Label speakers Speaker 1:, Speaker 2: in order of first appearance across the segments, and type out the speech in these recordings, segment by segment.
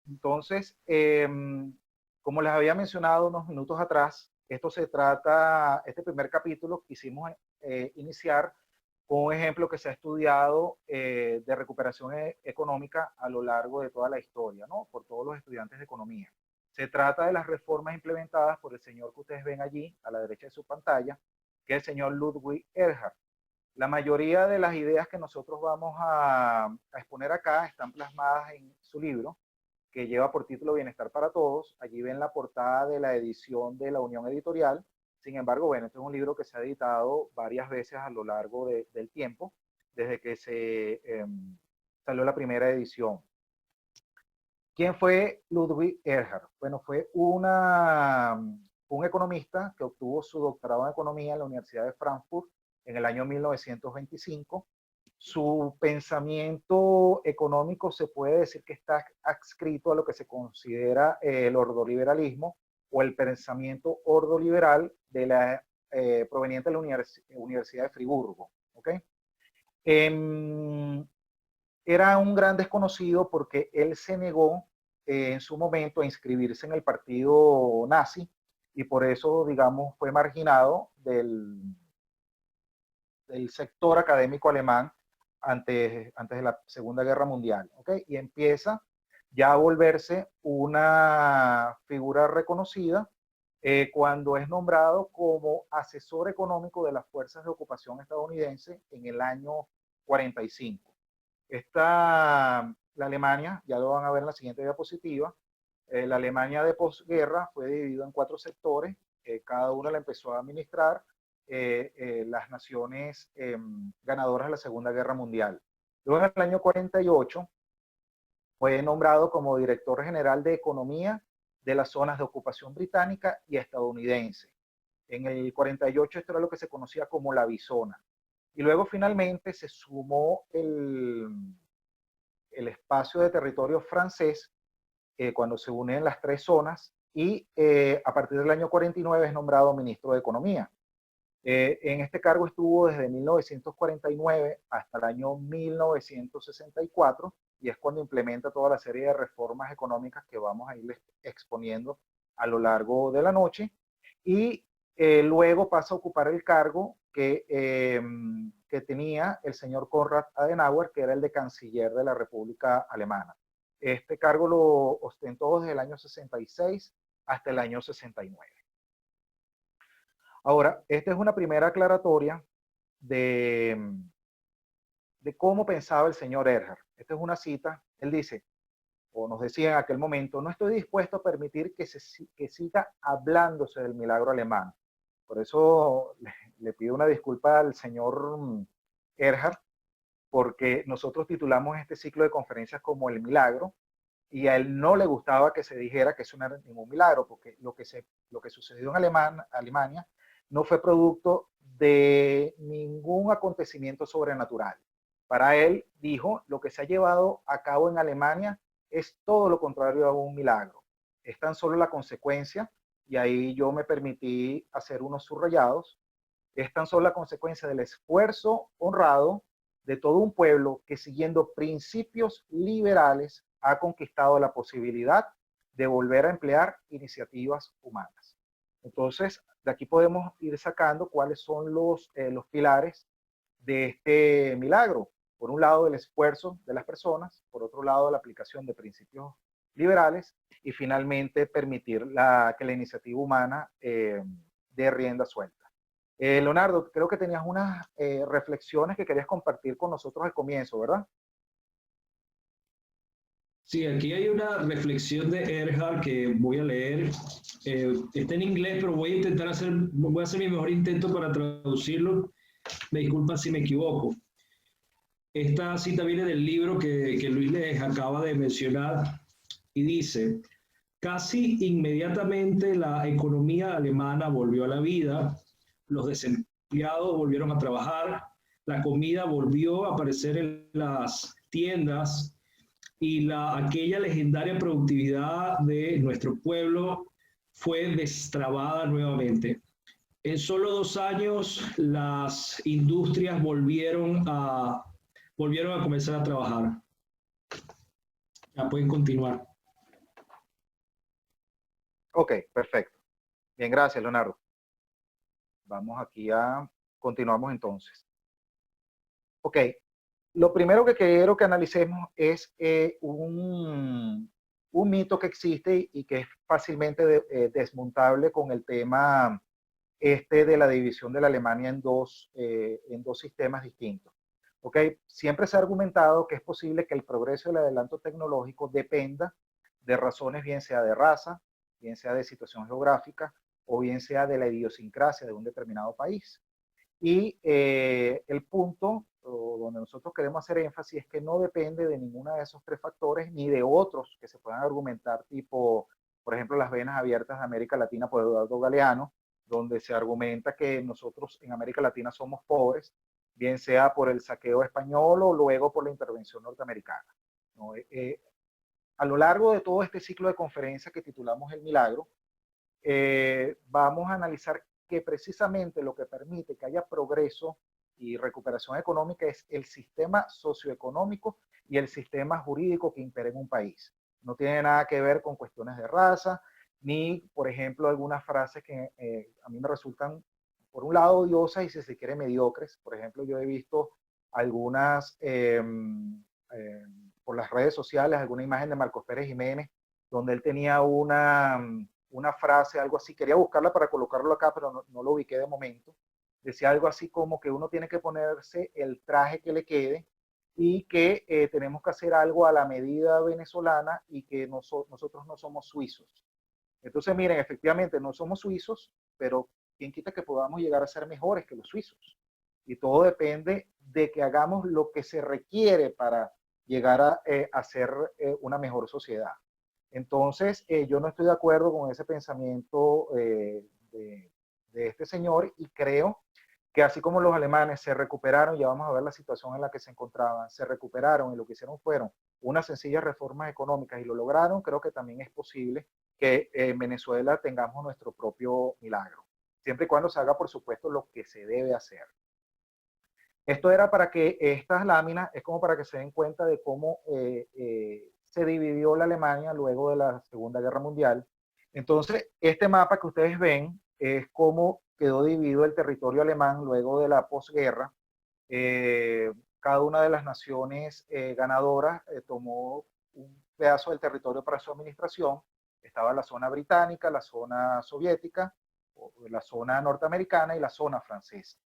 Speaker 1: Entonces, como les había mencionado unos minutos atrás, este primer capítulo quisimos iniciar con un ejemplo que se ha estudiado de recuperación económica a lo largo de toda la historia, ¿no? Por todos los estudiantes de economía. Se trata de las reformas implementadas por el señor que ustedes ven allí, a la derecha de su pantalla, que es el señor Ludwig Erhard. La mayoría de las ideas que nosotros vamos a exponer acá están plasmadas en su libro, que lleva por título Bienestar para Todos. Allí ven la portada de la edición de la Unión Editorial. Sin embargo, bueno, este es un libro que se ha editado varias veces a lo largo del tiempo, desde que salió la primera edición. ¿Quién fue Ludwig Erhard? Bueno, fue un economista que obtuvo su doctorado en economía en la Universidad de Frankfurt en el año 1925. Su pensamiento económico se puede decir que está adscrito a lo que se considera el ordoliberalismo o el pensamiento ordoliberal proveniente de la Universidad de Friburgo. ¿Okay? Era un gran desconocido porque él se negó en su momento a inscribirse en el partido nazi y por eso, digamos, fue marginado del sector académico alemán antes de la Segunda Guerra Mundial. ¿Okay? Y empieza ya a volverse una figura reconocida cuando es nombrado como asesor económico de las fuerzas de ocupación estadounidense en el año 45. La Alemania, ya lo van a ver en la siguiente diapositiva, la Alemania de posguerra fue dividida en 4 sectores, cada uno la empezó a administrar las naciones ganadoras de la Segunda Guerra Mundial. Luego en el año 48 fue nombrado como director general de economía de las zonas de ocupación británica y estadounidense. En el 48 esto era lo que se conocía como la bizona. Y luego finalmente se sumó el espacio de territorio francés cuando se unen las 3 zonas y a partir del año 49 es nombrado ministro de Economía. En este cargo estuvo desde 1949 hasta el año 1964 y es cuando implementa toda la serie de reformas económicas que vamos a ir exponiendo a lo largo de la noche y luego pasa a ocupar el cargo que tenía el señor Konrad Adenauer, que era el de canciller de la República Alemana. Este cargo lo ostentó desde el año 66 hasta el año 69. Ahora, esta es una primera aclaratoria de cómo pensaba el señor Erhard. Esta es una cita, él dice, o nos decía en aquel momento, no estoy dispuesto a permitir que siga hablándose del milagro alemán. Por eso le pido una disculpa al señor Erhard, porque nosotros titulamos este ciclo de conferencias como El Milagro, y a él no le gustaba que se dijera que eso no era ningún milagro, porque lo que sucedió en Alemania no fue producto de ningún acontecimiento sobrenatural. Para él, dijo, lo que se ha llevado a cabo en Alemania es todo lo contrario a un milagro. Es tan solo la consecuencia, y ahí yo me permití hacer unos subrayados, es tan solo la consecuencia del esfuerzo honrado de todo un pueblo que siguiendo principios liberales ha conquistado la posibilidad de volver a emplear iniciativas humanas. Entonces, de aquí podemos ir sacando cuáles son los pilares de este milagro. Por un lado, el esfuerzo de las personas, por otro lado, la aplicación de principios liberales y finalmente permitir que la iniciativa humana dé rienda suelta. Leonardo, creo que tenías unas reflexiones que querías compartir con nosotros al comienzo, ¿verdad?
Speaker 2: Sí, aquí hay una reflexión de Erhard que voy a leer. Está en inglés, pero voy a hacer mi mejor intento para traducirlo. Me disculpan si me equivoco. Esta cita viene del libro que Luis les acaba de mencionar y dice, casi inmediatamente la economía alemana volvió a la vida, los desempleados volvieron a trabajar, la comida volvió a aparecer en las tiendas y aquella legendaria productividad de nuestro pueblo fue destrabada nuevamente. En solo 2 años las industrias volvieron a comenzar a trabajar. Ya pueden continuar.
Speaker 1: Ok, perfecto. Bien, gracias, Leonardo. Vamos aquí a continuamos entonces. Ok, lo primero que quiero que analicemos es un mito que existe y que es fácilmente desmontable con el tema este de la división de la Alemania en dos sistemas distintos. ¿Ok? Siempre se ha argumentado que es posible que el progreso y el adelanto tecnológico dependa de razones bien sea de raza, bien sea de situación geográfica o bien sea de la idiosincrasia de un determinado país. Y el punto donde nosotros queremos hacer énfasis es que no depende de ninguno de esos tres factores ni de otros que se puedan argumentar, tipo, por ejemplo, las venas abiertas de América Latina por Eduardo Galeano, donde se argumenta que nosotros en América Latina somos pobres, bien sea por el saqueo español o luego por la intervención norteamericana. ¿No? A lo largo de todo este ciclo de conferencias que titulamos El Milagro, vamos a analizar que precisamente lo que permite que haya progreso y recuperación económica es el sistema socioeconómico y el sistema jurídico que impera en un país. No tiene nada que ver con cuestiones de raza, ni, por ejemplo, algunas frases que a mí me resultan, por un lado, odiosas y si se quiere mediocres. Por ejemplo, yo he visto algunas, por las redes sociales, alguna imagen de Marcos Pérez Jiménez, donde él tenía una frase, algo así, quería buscarla para colocarlo acá, pero no lo ubiqué de momento. Decía algo así como que uno tiene que ponerse el traje que le quede y que tenemos que hacer algo a la medida venezolana y que nosotros no somos suizos. Entonces, miren, efectivamente no somos suizos, pero quién quita que podamos llegar a ser mejores que los suizos. Y todo depende de que hagamos lo que se requiere para llegar a ser una mejor sociedad. Entonces, yo no estoy de acuerdo con ese pensamiento de este señor y creo que así como los alemanes se recuperaron, ya vamos a ver la situación en la que se encontraban, se recuperaron y lo que hicieron fueron unas sencillas reformas económicas y lo lograron, creo que también es posible que en Venezuela tengamos nuestro propio milagro, siempre y cuando se haga, por supuesto, lo que se debe hacer. Esto era para que estas láminas, es como para que se den cuenta de cómo se dividió la Alemania luego de la Segunda Guerra Mundial. Entonces, este mapa que ustedes ven es cómo quedó dividido el territorio alemán luego de la posguerra. Cada una de las naciones ganadoras tomó un pedazo del territorio para su administración. Estaba la zona británica, la zona soviética, la zona norteamericana y la zona francesa.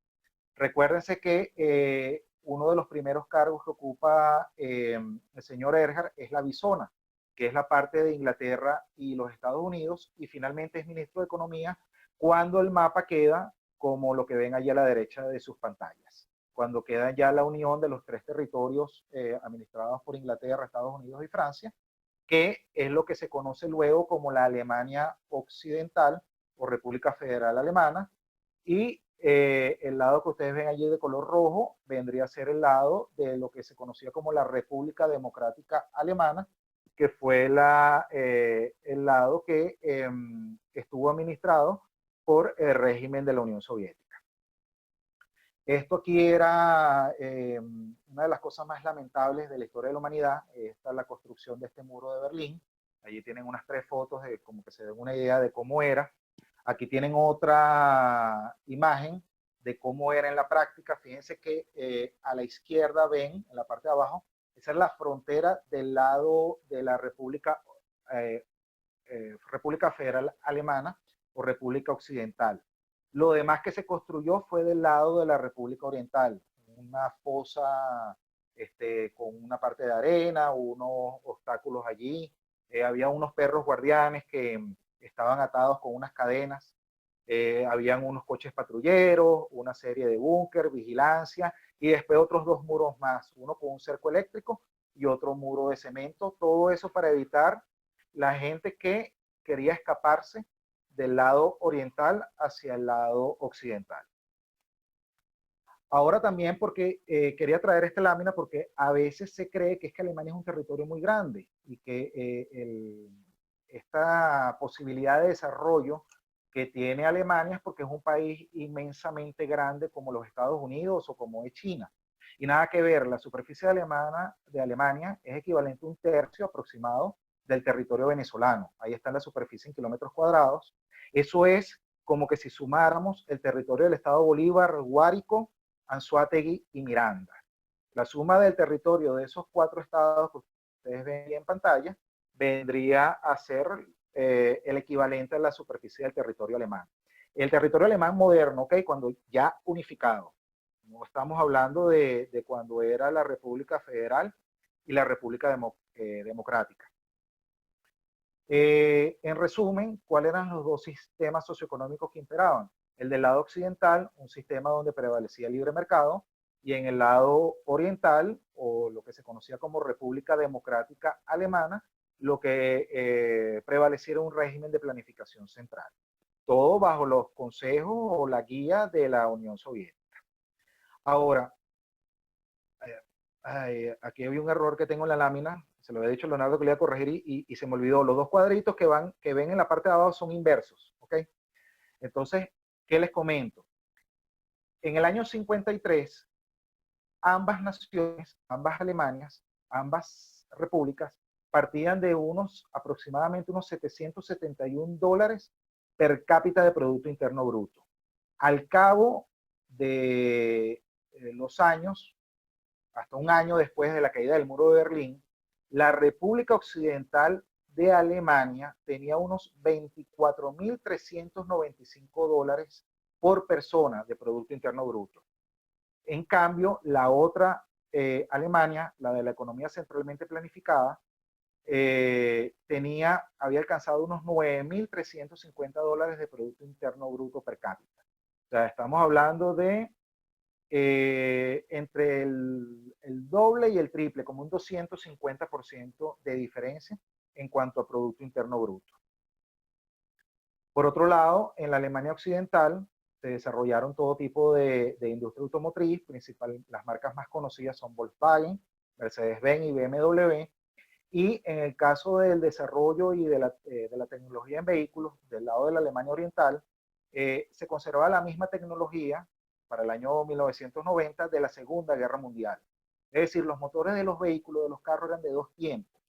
Speaker 1: Recuérdense que uno de los primeros cargos que ocupa el señor Erhard es la Bisona, que es la parte de Inglaterra y los Estados Unidos, y finalmente es ministro de Economía cuando el mapa queda como lo que ven allí a la derecha de sus pantallas, cuando queda ya la unión de los tres territorios administrados por Inglaterra, Estados Unidos y Francia, que es lo que se conoce luego como la Alemania Occidental o República Federal Alemana, y el lado que ustedes ven allí de color rojo vendría a ser el lado de lo que se conocía como la República Democrática Alemana, que fue el lado que estuvo administrado por el régimen de la Unión Soviética. Esto aquí era una de las cosas más lamentables de la historia de la humanidad. Esta es la construcción de este muro de Berlín. Allí tienen unas tres fotos de como que se den una idea de cómo era. Aquí tienen otra imagen de cómo era en la práctica. Fíjense que a la izquierda ven, en la parte de abajo, esa es la frontera del lado de la eh, República Federal Alemana o República Occidental. Lo demás que se construyó fue del lado de la República Oriental, una fosa con una parte de arena, unos obstáculos allí. Había unos perros guardianes que estaban atados con unas cadenas. Habían unos coches patrulleros, una serie de búnker, vigilancia y después otros dos muros más, uno con un cerco eléctrico y otro muro de cemento. Todo eso para evitar la gente que quería escaparse del lado oriental hacia el lado occidental. Ahora también porque quería traer esta lámina porque a veces se cree que es que Alemania es un territorio muy grande y que esta posibilidad de desarrollo que tiene Alemania es porque es un país inmensamente grande como los Estados Unidos o como es China. Y nada que ver, la superficie de Alemania es equivalente a un tercio aproximado del territorio venezolano. Ahí está la superficie en kilómetros cuadrados. Eso es como que si sumáramos el territorio del estado Bolívar, Guárico, Anzoátegui y Miranda. La suma del territorio de esos 4 estados que ustedes ven en pantalla vendría a ser el equivalente a la superficie del territorio alemán. El territorio alemán moderno, ¿ok? Cuando ya unificado. No estamos hablando de cuando era la República Federal y la República Democrática. En resumen, ¿cuáles eran los dos sistemas socioeconómicos que imperaban? El del lado occidental, un sistema donde prevalecía el libre mercado, y en el lado oriental, o lo que se conocía como República Democrática Alemana, lo que prevalecía era un régimen de planificación central. Todo bajo los consejos o la guía de la Unión Soviética. Ahora, aquí había un error que tengo en la lámina, se lo había dicho a Leonardo que le iba a corregir y se me olvidó. Los 2 cuadritos que ven en la parte de abajo son inversos, ¿ok? Entonces, ¿qué les comento? En el año 53, ambas naciones, ambas Alemanias, ambas repúblicas, partían de aproximadamente unos $771 per cápita de Producto Interno Bruto. Al cabo de los años, hasta un año después de la caída del muro de Berlín, la República Occidental de Alemania tenía unos $24.395 por persona de Producto Interno Bruto. En cambio, la otra Alemania, la de la economía centralmente planificada, había alcanzado unos $9.350 de Producto Interno Bruto per cápita. O sea, estamos hablando de entre el doble y el triple, como un 250% de diferencia en cuanto a Producto Interno Bruto. Por otro lado, en la Alemania Occidental se desarrollaron todo tipo de industria automotriz, las marcas más conocidas son Volkswagen, Mercedes-Benz y BMW, y en el caso del desarrollo y de la tecnología en vehículos, del lado de la Alemania Oriental, se conservaba la misma tecnología para el año 1990 de la Segunda Guerra Mundial. Es decir, los motores de los vehículos, de los carros, eran de 2 tiempos.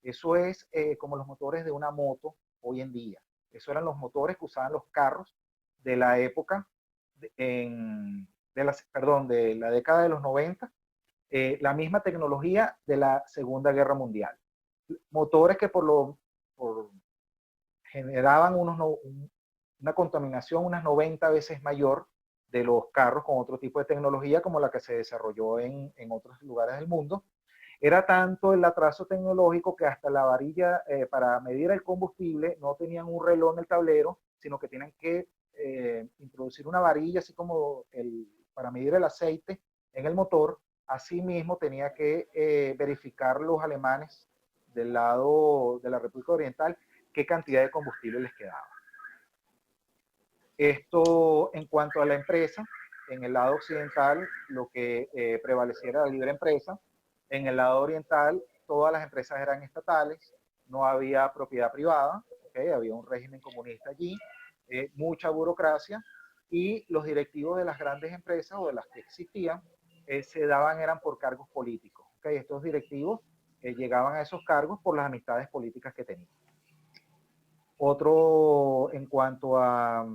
Speaker 1: Eso es como los motores de una moto hoy en día. Esos eran los motores que usaban los carros de la época, de la década de los 90, la misma tecnología de la Segunda Guerra Mundial. Motores que generaban una contaminación unas 90 veces mayor de los carros con otro tipo de tecnología como la que se desarrolló en otros lugares del mundo. Era tanto el atraso tecnológico que hasta la varilla para medir el combustible no tenían un reloj en el tablero, sino que tenían que introducir una varilla así como para medir el aceite en el motor. Asimismo tenía que verificar los alemanes del lado de la República Oriental qué cantidad de combustible les quedaba. Esto en cuanto a la empresa, en el lado occidental lo que prevaleciera la libre empresa, en el lado oriental todas las empresas eran estatales, no había propiedad privada, ¿okay? Había un régimen comunista allí, mucha burocracia, y los directivos de las grandes empresas o de las que existían eran por cargos políticos. ¿Okay? Estos directivos llegaban a esos cargos por las amistades políticas que tenían. Otro, en cuanto a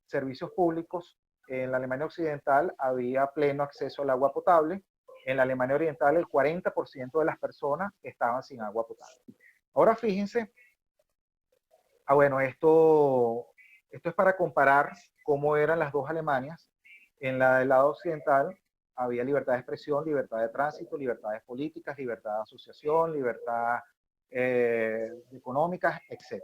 Speaker 1: servicios públicos, en la Alemania Occidental había pleno acceso al agua potable. En la Alemania Oriental el 40% de las personas estaban sin agua potable. Ahora fíjense, bueno, esto es para comparar cómo eran las dos Alemanias. En la del lado occidental había libertad de expresión, libertad de tránsito, libertades políticas, libertad de asociación, libertad económicas, etc.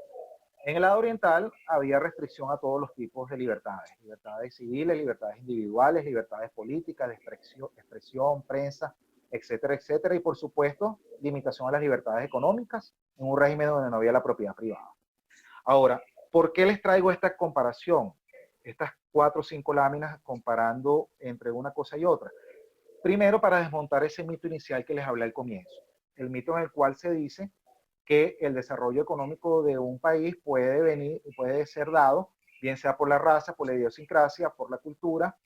Speaker 1: En el lado oriental había restricción a todos los tipos de libertades civiles, libertades individuales, libertades políticas, de expresión, prensa, etcétera, etcétera, y por supuesto, limitación a las libertades económicas en un régimen donde no había la propiedad privada. Ahora, ¿por qué les traigo esta comparación? Estas 4 o 5 láminas comparando entre una cosa y otra. Primero, para desmontar ese mito inicial que les hablé al comienzo. El mito en el cual se dice que el desarrollo económico de un país puede ser dado, bien sea por la raza, por la idiosincrasia, por la cultura,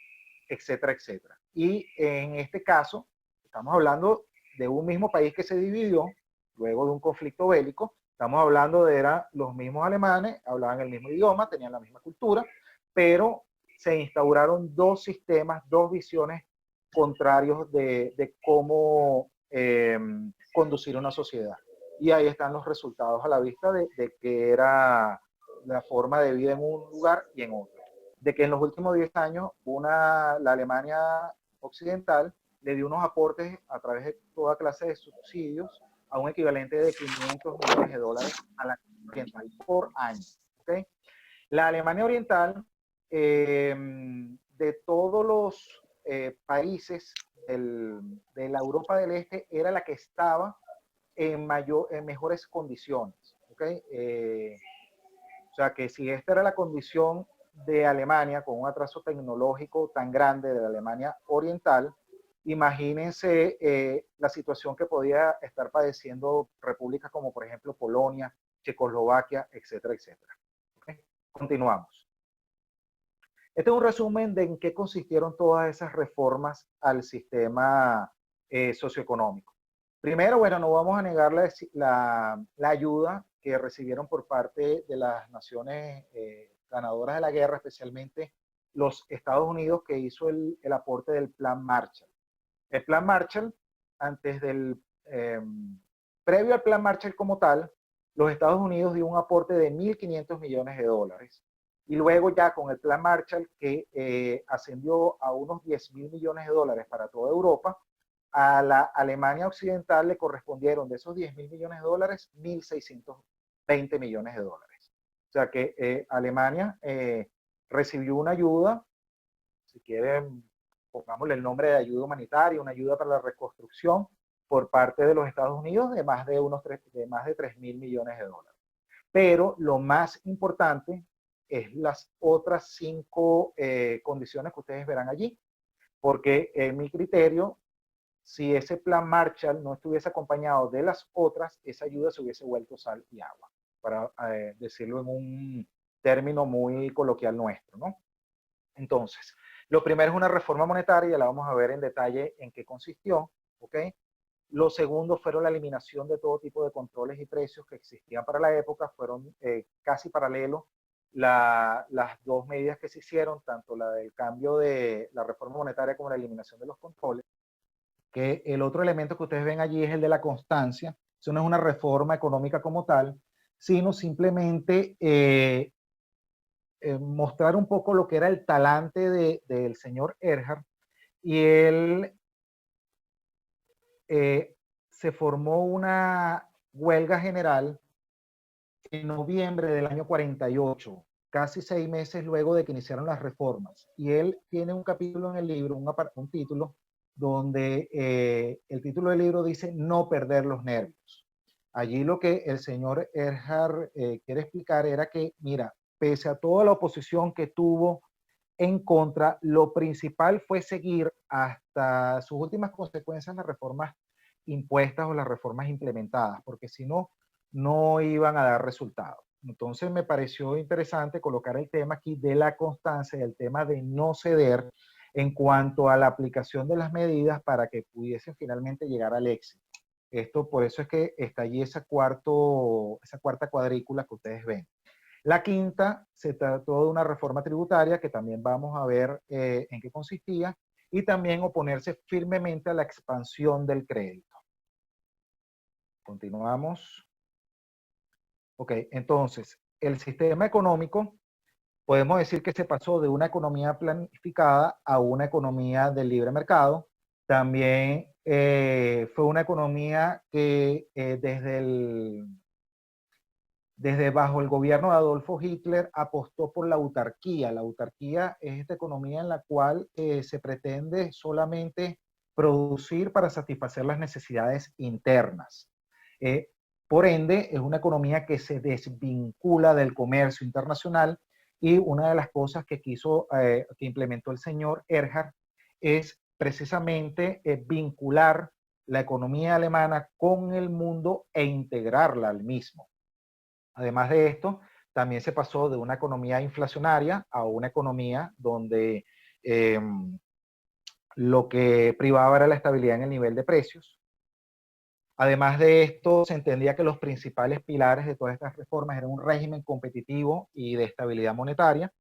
Speaker 1: etcétera, etcétera. Y en este caso, estamos hablando de un mismo país que se dividió luego de un conflicto bélico Estamos hablando de eran los mismos alemanes, hablaban el mismo idioma, tenían la misma cultura, pero se instauraron dos sistemas, dos visiones contrarios de cómo conducir una sociedad. Y ahí están los resultados a la vista de que era la forma de vida en un lugar y en otro. De que en los últimos 10 años la Alemania occidental le dio unos aportes a través de toda clase de subsidios a un equivalente de 500 millones de dólares a la oriental por año. ¿Okay? La Alemania oriental, de todos los países de la Europa del Este, era la que estaba en mejores condiciones. ¿Okay? O sea que si esta era la condición de Alemania, con un atraso tecnológico tan grande de la Alemania oriental, imagínense la situación que podía estar padeciendo repúblicas como por ejemplo Polonia, Checoslovaquia, etcétera, etcétera. ¿Okay? Continuamos. Este es un resumen de en qué consistieron todas esas reformas al sistema socioeconómico. Primero, bueno, no vamos a negar la ayuda que recibieron por parte de las naciones ganadoras de la guerra, especialmente los Estados Unidos, que hizo el aporte del Plan Marshall. El Plan Marshall, antes del, previo al Plan Marshall como tal, los Estados Unidos dio un aporte de 1.500 millones de dólares. Y luego ya con el Plan Marshall, que ascendió a unos 10.000 millones de dólares para toda Europa, a la Alemania occidental le correspondieron de esos 10.000 millones de dólares, 1.620 millones de dólares. O sea que Alemania recibió una ayuda, si quieren, pongámosle el nombre de ayuda humanitaria, una ayuda para la reconstrucción por parte de los Estados Unidos de más de 3.000 millones de dólares. Pero lo más importante es las otras 5 condiciones que ustedes verán allí, porque en mi criterio, si ese plan Marshall no estuviese acompañado de las otras, esa ayuda se hubiese vuelto sal y agua, para decirlo en un término muy coloquial nuestro, ¿no? Entonces, lo primero es una reforma monetaria, ya la vamos a ver en detalle en qué consistió, ¿ok? Lo segundo fueron la eliminación de todo tipo de controles y precios que existían para la época, fueron casi paralelos las dos medidas que se hicieron, tanto la del cambio de la reforma monetaria como la eliminación de los controles. Que el otro elemento que ustedes ven allí es el de la constancia. Eso no es una reforma económica como tal, sino simplemente mostrar un poco lo que era el talante del señor Erhard, y él se formó una huelga general en noviembre del año 48, casi 6 meses luego de que iniciaron las reformas. Y él tiene un capítulo en el libro, un título, donde el título del libro dice no perder los nervios. Allí lo que el señor Erhard quiere explicar era que, mira, pese a toda la oposición que tuvo en contra, lo principal fue seguir hasta sus últimas consecuencias las reformas impuestas o las reformas implementadas, porque si no, no iban a dar resultados. Entonces me pareció interesante colocar el tema aquí de la constancia, el tema de no ceder en cuanto a la aplicación de las medidas para que pudiesen finalmente llegar al éxito. Esto, por eso es que está allí esa cuarta cuadrícula que ustedes ven. La quinta se trató de una reforma tributaria que también vamos a ver en qué consistía, y también oponerse firmemente a la expansión del crédito. Continuamos. Ok, entonces, el sistema económico, podemos decir que se pasó de una economía planificada a una economía del libre mercado. También fue una economía que desde bajo el gobierno de Adolfo Hitler apostó por la autarquía. La autarquía es esta economía en la cual se pretende solamente producir para satisfacer las necesidades internas. Por ende, es una economía que se desvincula del comercio internacional, y una de las cosas que que implementó el señor Erhard es precisamente vincular la economía alemana con el mundo e integrarla al mismo. Además de esto, también se pasó de una economía inflacionaria a una economía donde lo que privaba era la estabilidad en el nivel de precios. Además de esto, se entendía que los principales pilares de todas estas reformas eran un régimen competitivo y de estabilidad monetaria.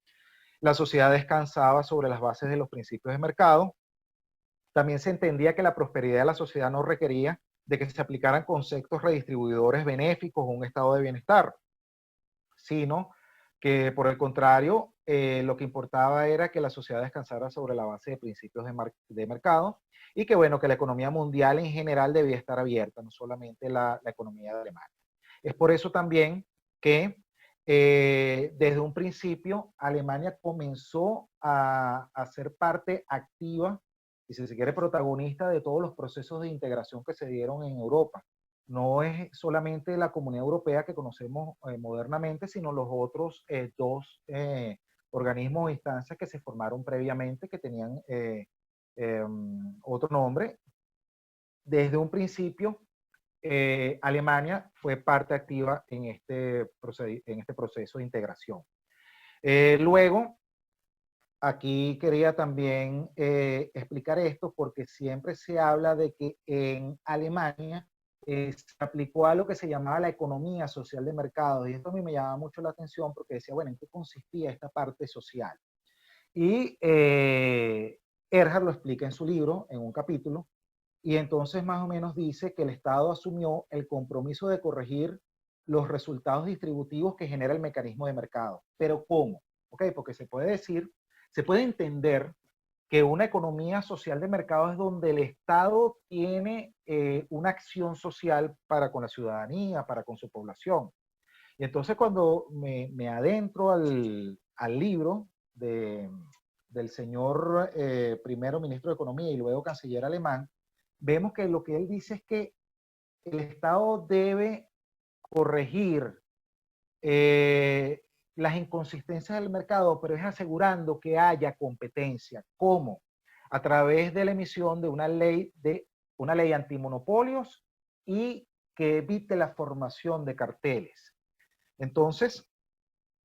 Speaker 1: La sociedad descansaba sobre las bases de los principios de mercado. También se entendía que la prosperidad de la sociedad no requería de que se aplicaran conceptos redistribuidores benéficos o un estado de bienestar, sino que por el contrario, lo que importaba era que la sociedad descansara sobre la base de principios de mercado y que bueno, que la economía mundial en general debía estar abierta, no solamente la economía de Alemania. Es por eso también que desde un principio Alemania comenzó a ser parte activa y si se quiere protagonista de todos los procesos de integración que se dieron en Europa. No es solamente la Comunidad Europea que conocemos modernamente, sino los otros dos organismos o instancias que se formaron previamente, que tenían otro nombre. Desde un principio, Alemania fue parte activa en este proceso de integración. Luego, aquí quería también explicar esto porque siempre se habla de que en Alemania se aplicó a lo que se llamaba la economía social de mercado y esto a mí me llamaba mucho la atención porque decía, bueno, ¿en qué consistía esta parte social? Y Erhard lo explica en su libro, en un capítulo, y entonces más o menos dice que el Estado asumió el compromiso de corregir los resultados distributivos que genera el mecanismo de mercado. ¿Pero cómo? ¿Ok? Porque se puede decir, se puede entender que una economía social de mercado es donde el Estado tiene una acción social para con la ciudadanía, para con su población. Y entonces cuando me adentro al libro del señor primero ministro de Economía y luego canciller alemán, vemos que lo que él dice es que el Estado debe corregir eh, las inconsistencias del mercado, pero es asegurando que haya competencia. ¿Cómo? A través de la emisión de una ley antimonopolios y que evite la formación de carteles. Entonces,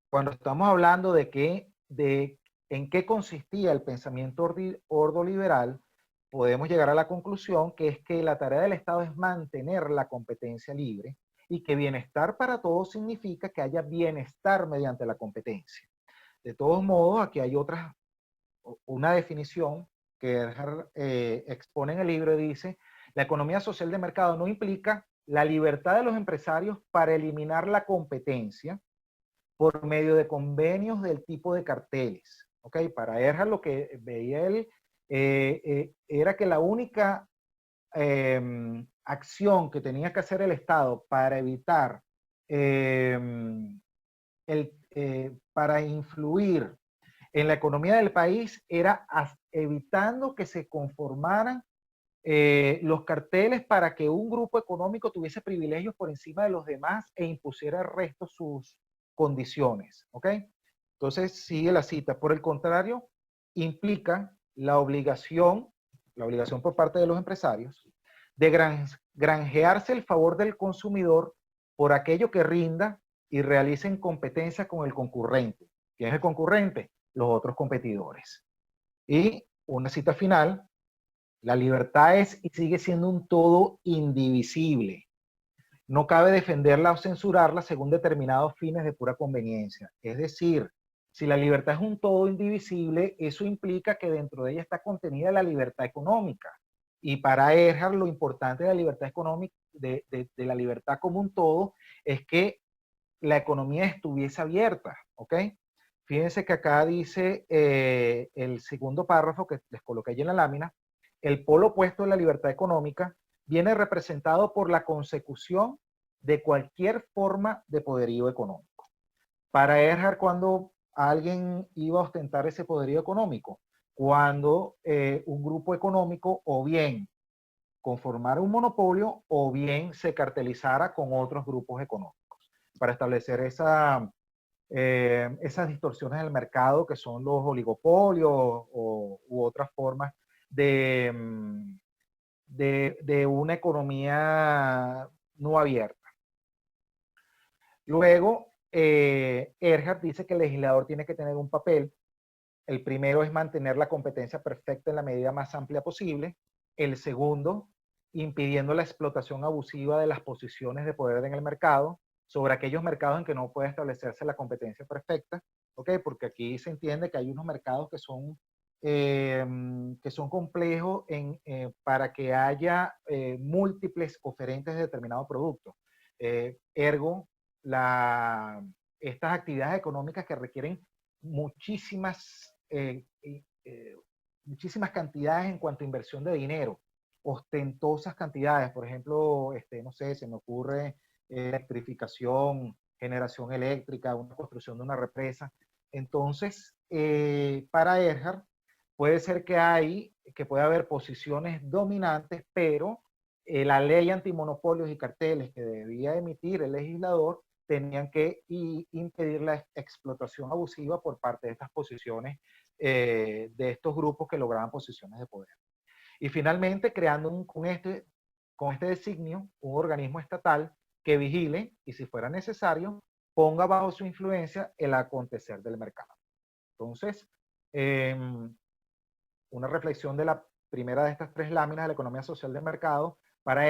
Speaker 1: cuando estamos hablando de en qué consistía el pensamiento ordoliberal, podemos llegar a la conclusión que es que la tarea del Estado es mantener la competencia libre y que bienestar para todos significa que haya bienestar mediante la competencia. De todos modos, aquí hay una definición que Erhard expone en el libro y dice, la economía social de mercado no implica la libertad de los empresarios para eliminar la competencia por medio de convenios del tipo de carteles. ¿Ok? Para Erhard lo que veía él era que la única acción que tenía que hacer el Estado para evitar, para influir en la economía del país era evitando que se conformaran los carteles para que un grupo económico tuviese privilegios por encima de los demás e impusiera al resto sus condiciones. ¿Ok? Entonces sigue la cita. Por el contrario, implica la obligación por parte de los empresarios de granjearse el favor del consumidor por aquello que rinda y realicen competencia con el concurrente. ¿Quién es el concurrente? Los otros competidores. Y una cita final, la libertad es y sigue siendo un todo indivisible. No cabe defenderla o censurarla según determinados fines de pura conveniencia. Es decir, si la libertad es un todo indivisible, eso implica que dentro de ella está contenida la libertad económica. Y para Erhard lo importante de la libertad económica, de la libertad como un todo, es que la economía estuviese abierta, ¿ok? Fíjense que acá dice el segundo párrafo que les coloqué allí en la lámina, el polo opuesto de la libertad económica viene representado por la consecución de cualquier forma de poderío económico. Para Erhard, cuando alguien iba a ostentar ese poderío económico, cuando un grupo económico o bien conformara un monopolio o bien se cartelizara con otros grupos económicos para establecer esas distorsiones del mercado que son los oligopolios u otras formas de, de una economía no abierta. Luego, Erhard dice que el legislador tiene que tener un papel. El primero es mantener la competencia perfecta en la medida más amplia posible. El segundo impidiendo la explotación abusiva de las posiciones de poder en el mercado sobre aquellos mercados en que no puede establecerse la competencia perfecta, ¿ok? Porque aquí se entiende que hay unos mercados que son complejos para que haya múltiples oferentes de determinado producto. Ergo, estas actividades económicas que requieren muchísimas, muchísimas cantidades en cuanto a inversión de dinero, ostentosas cantidades, por ejemplo, no sé, se me ocurre electrificación, generación eléctrica, una construcción de una represa. Entonces, para Erhard, puede ser que pueda haber posiciones dominantes, pero la ley antimonopolios y carteles que debía emitir el legislador tenían que impedir la explotación abusiva por parte de estas posiciones, de estos grupos que lograban posiciones de poder. Y finalmente, creando con este designio un organismo estatal que vigile y, si fuera necesario, ponga bajo su influencia el acontecer del mercado. Entonces, una reflexión de la primera de estas tres láminas de la economía social del mercado: para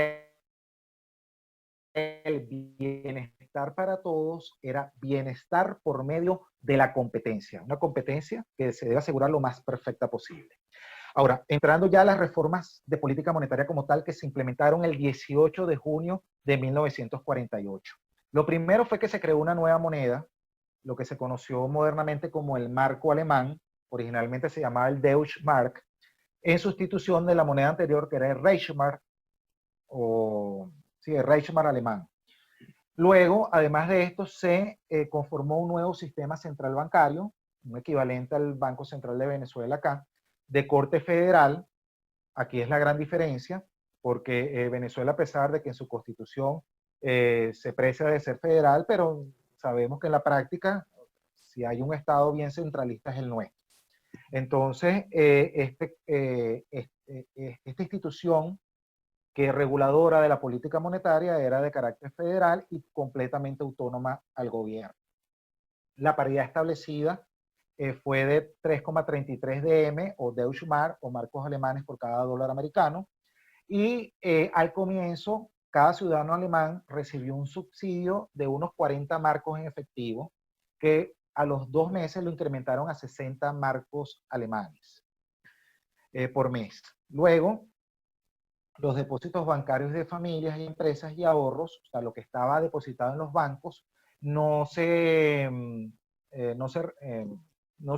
Speaker 1: el bienestar para todos era bienestar por medio de la competencia, una competencia que se debe asegurar lo más perfecta posible. Ahora, entrando ya a las reformas de política monetaria como tal, que se implementaron el 18 de junio de 1948. Lo primero fue que se creó una nueva moneda, lo que se conoció modernamente como el marco alemán, originalmente se llamaba el Deutschmark, en sustitución de la moneda anterior, que era el Reichsmark, el Reichsmark alemán. Luego, además de esto, se conformó un nuevo sistema central bancario, un equivalente al Banco Central de Venezuela acá, de corte federal. Aquí es la gran diferencia, porque Venezuela, a pesar de que en su constitución se precia de ser federal, pero sabemos que en la práctica, si hay un Estado bien centralista, es el nuestro. Entonces, esta institución, que es reguladora de la política monetaria, era de carácter federal y completamente autónoma al gobierno. La paridad establecida fue de 3,33 DM o Deutschmark o marcos alemanes por cada dólar americano, y al comienzo cada ciudadano alemán recibió un subsidio de unos 40 marcos en efectivo, que a los 2 meses lo incrementaron a 60 marcos alemanes por mes. Luego, los depósitos bancarios de familias y empresas y ahorros, o sea, lo que estaba depositado en los bancos, no se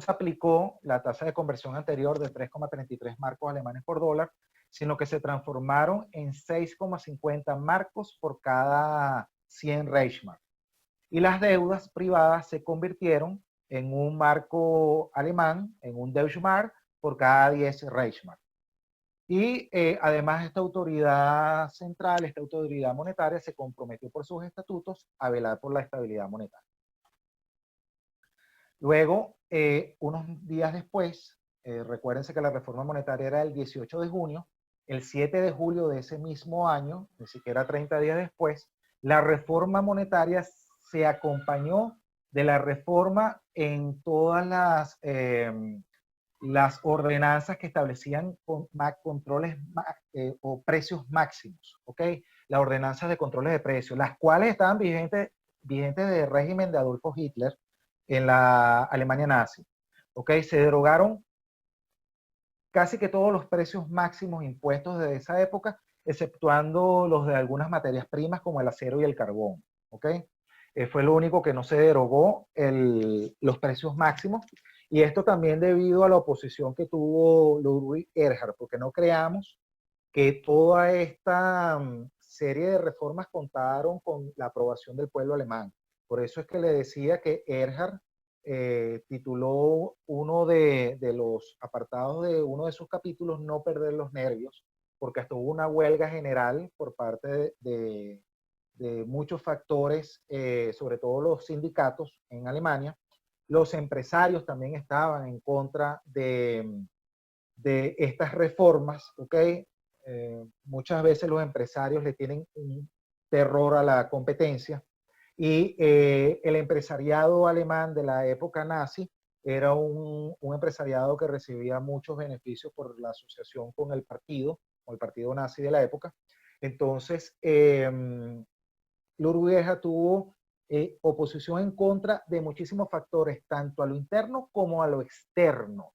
Speaker 1: aplicó la tasa de conversión anterior de 3,33 marcos alemanes por dólar, sino que se transformaron en 6,50 marcos por cada 100 Reichsmark. Y las deudas privadas se convirtieron en un marco alemán, en un Deutschmark, por cada 10 Reichsmark. Y además, esta autoridad central, esta autoridad monetaria, se comprometió por sus estatutos a velar por la estabilidad monetaria. Luego, unos días después, recuérdense que la reforma monetaria era el 18 de junio, el 7 de julio de ese mismo año, ni siquiera 30 días después, la reforma monetaria se acompañó de la reforma en todas las ordenanzas que establecían controles o precios máximos, ¿ok? Las ordenanzas de controles de precios, las cuales estaban vigentes del régimen de Adolfo Hitler en la Alemania nazi, ¿ok? Se derogaron casi que todos los precios máximos impuestos de esa época, exceptuando los de algunas materias primas como el acero y el carbón, ¿ok? Fue lo único que no se derogó, los precios máximos, y esto también debido a la oposición que tuvo Ludwig Erhard, porque no creamos que toda esta serie de reformas contaron con la aprobación del pueblo alemán. Por eso es que le decía que Erhard tituló uno de los apartados de uno de sus capítulos "No perder los nervios", porque hasta hubo una huelga general por parte de muchos factores, sobre todo los sindicatos en Alemania. Los empresarios también estaban en contra de estas reformas, ¿ok? Muchas veces los empresarios le tienen un terror a la competencia, y el empresariado alemán de la época nazi era un empresariado que recibía muchos beneficios por la asociación con el partido, o el partido nazi de la época. Entonces, Lord Guerra tuvo oposición en contra de muchísimos factores, tanto a lo interno como a lo externo,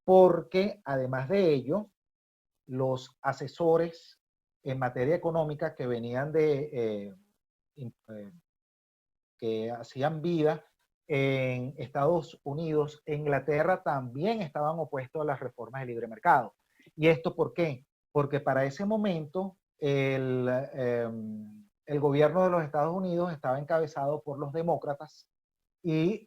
Speaker 1: porque además de ello, los asesores en materia económica que venían que hacían vida en Estados Unidos, e Inglaterra, también estaban opuestos a las reformas de libre mercado. ¿Y esto por qué? Porque para ese momento el gobierno de los Estados Unidos estaba encabezado por los demócratas y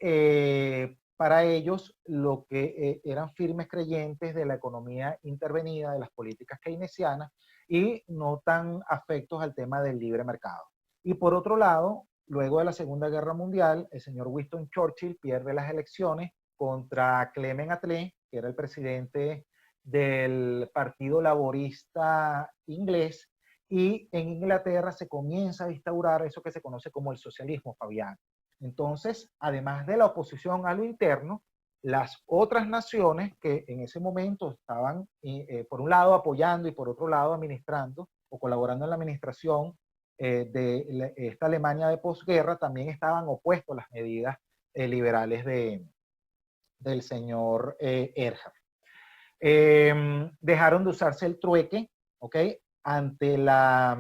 Speaker 1: para ellos lo que eran firmes creyentes de la economía intervenida, de las políticas keynesianas y no tan afectos al tema del libre mercado. Y por otro lado, luego de la Segunda Guerra Mundial, el señor Winston Churchill pierde las elecciones contra Clement Attlee, que era el presidente del Partido Laborista inglés, y en Inglaterra se comienza a instaurar eso que se conoce como el socialismo fabiano. Entonces, además de la oposición a lo interno, las otras naciones que en ese momento estaban, por un lado, apoyando y por otro lado, administrando o colaborando en la administración de esta Alemania de posguerra, también estaban opuestos a las medidas liberales del señor Erhard. Dejaron de usarse el trueque, ¿ok? Ante la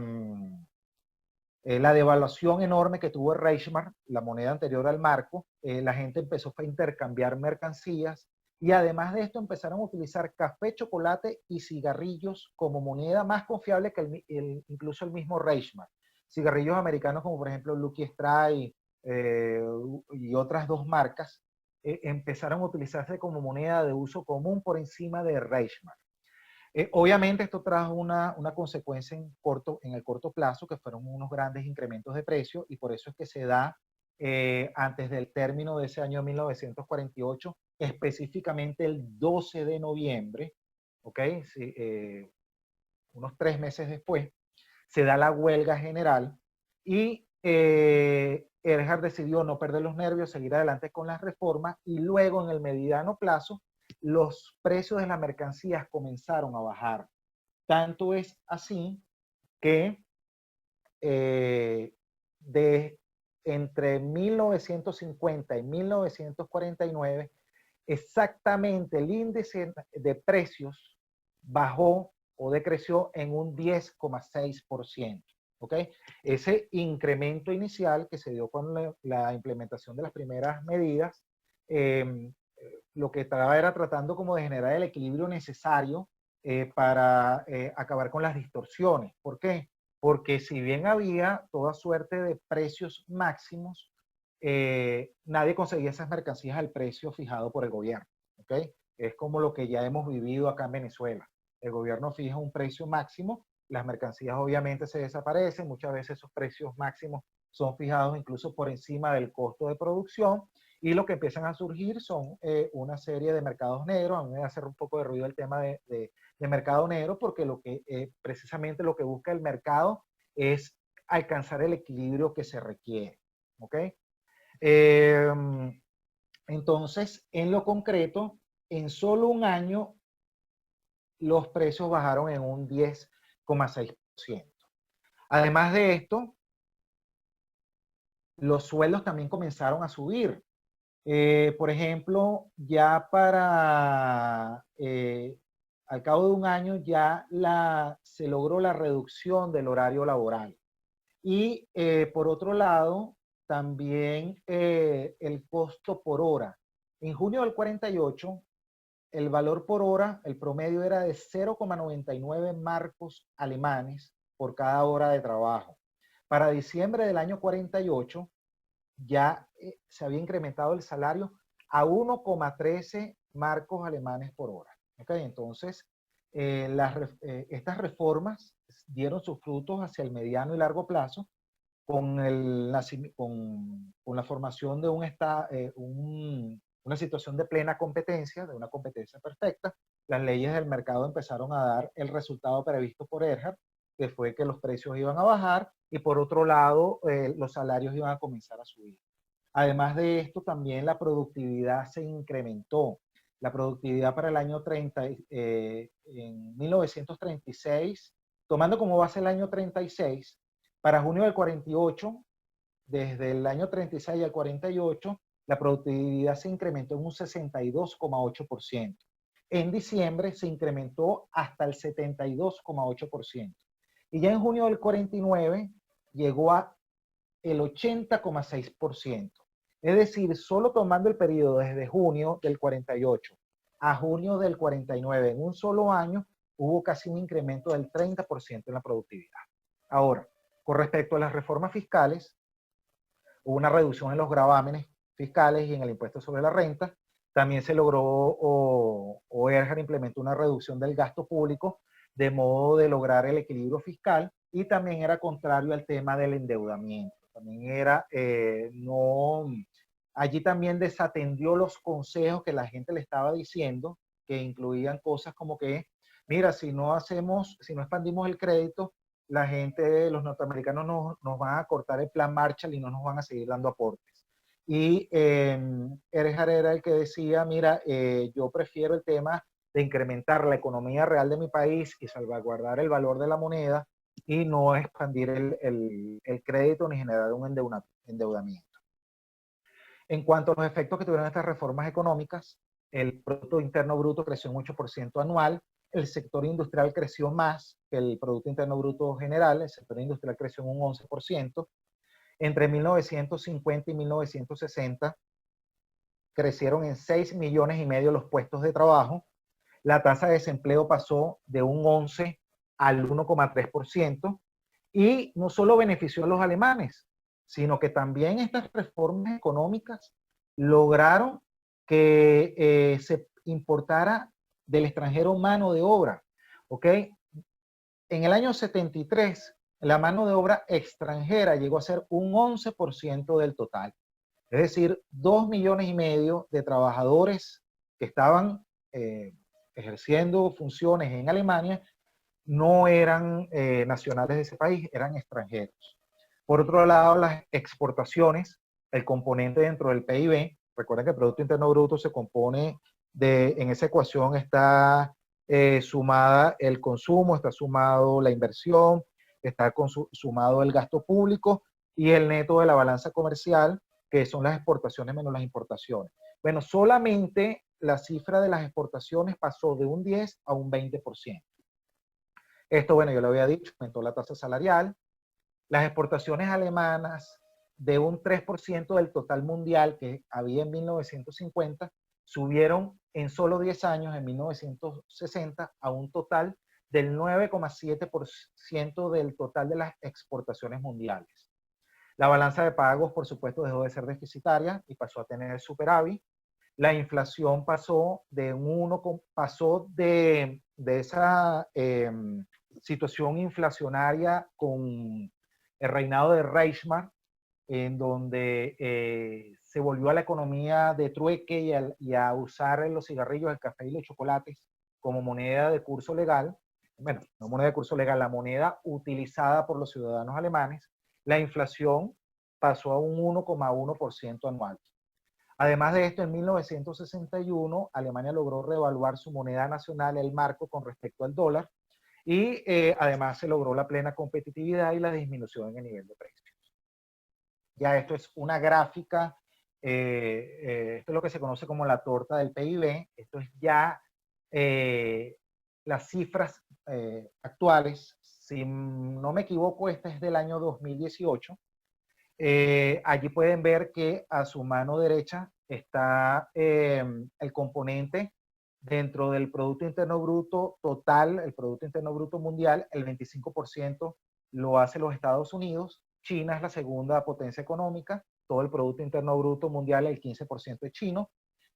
Speaker 1: devaluación enorme que tuvo el Reichsmark, la moneda anterior al marco, la gente empezó a intercambiar mercancías y además de esto empezaron a utilizar café, chocolate y cigarrillos como moneda más confiable que incluso el mismo Reichsmark. Cigarrillos americanos como por ejemplo Lucky Strike y otras dos marcas empezaron a utilizarse como moneda de uso común por encima de Reichsmark. Obviamente esto trajo una consecuencia en el corto plazo, que fueron unos grandes incrementos de precio, y por eso es que se da antes del término de ese año 1948, específicamente el 12 de noviembre, ¿ok? Sí, unos 3 meses después, se da la huelga general y Erhard decidió no perder los nervios, seguir adelante con las reformas y luego en el mediano plazo los precios de las mercancías comenzaron a bajar. Tanto es así que de entre 1950 y 1949, exactamente el índice de precios bajó o decreció en un 10,6%. ¿Ok? Ese incremento inicial que se dio con la implementación de las primeras medidas, lo que estaba era tratando como de generar el equilibrio necesario para acabar con las distorsiones. ¿Por qué? Porque si bien había toda suerte de precios máximos, nadie conseguía esas mercancías al precio fijado por el gobierno. ¿Okay? Es como lo que ya hemos vivido acá en Venezuela. El gobierno fija un precio máximo, las mercancías obviamente se desaparecen, muchas veces esos precios máximos son fijados incluso por encima del costo de producción, y lo que empiezan a surgir son una serie de mercados negros. A mí me va a hacer un poco de ruido el tema de mercado negro, porque precisamente lo que busca el mercado es alcanzar el equilibrio que se requiere. ¿Ok? Entonces, en lo concreto, en solo un año, los precios bajaron en un 10,6%. Además de esto, los sueldos también comenzaron a subir. Por ejemplo, ya al cabo de un año ya se logró la reducción del horario laboral. Y por otro lado, también el costo por hora. En junio del 48, el valor por hora, el promedio era de 0,99 marcos alemanes por cada hora de trabajo. Para diciembre del año 48, ya se había incrementado el salario a 1,13 marcos alemanes por hora. ¿Okay? Entonces, estas reformas dieron sus frutos hacia el mediano y largo plazo con la formación de una situación de plena competencia, de una competencia perfecta. Las leyes del mercado empezaron a dar el resultado previsto por Erhard, que fue que los precios iban a bajar y por otro lado los salarios iban a comenzar a subir. Además de esto, también la productividad se incrementó. La productividad para el año 30, en 1936, tomando como base el año 36, para junio del 48, desde el año 36 al 48, la productividad se incrementó en un 62,8%. En diciembre se incrementó hasta el 72,8%. Y ya en junio del 49 llegó a el 80,6%. Es decir, solo tomando el periodo desde junio del 48 a junio del 49, en un solo año, hubo casi un incremento del 30% en la productividad. Ahora, con respecto a las reformas fiscales, hubo una reducción en los gravámenes fiscales y en el impuesto sobre la renta. También se logró, o Erhard implementó una reducción del gasto público de modo de lograr el equilibrio fiscal, y también era contrario al tema del endeudamiento. También era, allí también desatendió los consejos que la gente le estaba diciendo, que incluían cosas como que, mira, si no expandimos el crédito, la gente, los norteamericanos nos van a cortar el plan Marshall y no nos van a seguir dando aportes. Y Erhard era el que decía, mira, yo prefiero el tema de incrementar la economía real de mi país y salvaguardar el valor de la moneda y no expandir el crédito ni generar un endeudamiento. En cuanto a los efectos que tuvieron estas reformas económicas, el Producto Interno Bruto creció un 8% anual, el sector industrial creció más que el Producto Interno Bruto general, el sector industrial creció en un 11%, entre 1950 y 1960 crecieron en 6,5 millones los puestos de trabajo, la tasa de desempleo pasó de un 11 al 1,3%, y no solo benefició a los alemanes, sino que también estas reformas económicas lograron que se importara del extranjero mano de obra, ¿ok? En el año 73, la mano de obra extranjera llegó a ser un 11% del total. Es decir, 2,5 millones de trabajadores que estaban ejerciendo funciones en Alemania no eran nacionales de ese país, eran extranjeros. Por otro lado, las exportaciones, el componente dentro del PIB, recuerden que el Producto Interno Bruto se compone en esa ecuación está sumada el consumo, está sumado la inversión, está sumado el gasto público y el neto de la balanza comercial, que son las exportaciones menos las importaciones. Bueno, solamente la cifra de las exportaciones pasó de un 10 a un 20%. Esto, bueno, yo lo había dicho, aumentó la tasa salarial. Las exportaciones alemanas, de un 3% del total mundial que había en 1950, subieron en solo 10 años, en 1960, a un total del 9,7% del total de las exportaciones mundiales. La balanza de pagos, por supuesto, dejó de ser deficitaria y pasó a tener superávit. La inflación pasó de esa situación inflacionaria con el reinado de Reichsmark, en donde se volvió a la economía de trueque y a usar los cigarrillos, el café y los chocolates como moneda de curso legal. Bueno, no moneda de curso legal, la moneda utilizada por los ciudadanos alemanes. La inflación pasó a un 1,1% anual. Además de esto, en 1961, Alemania logró reevaluar su moneda nacional, el marco, con respecto al dólar, y además se logró la plena competitividad y la disminución en el nivel de precios. Ya esto es una gráfica, esto es lo que se conoce como la torta del PIB, esto es ya las cifras actuales. Si no me equivoco, esta es del año 2018. Allí pueden ver que a su mano derecha está el componente dentro del Producto Interno Bruto total, el Producto Interno Bruto mundial, el 25% lo hace los Estados Unidos, China es la segunda potencia económica, todo el Producto Interno Bruto mundial, el 15% es chino,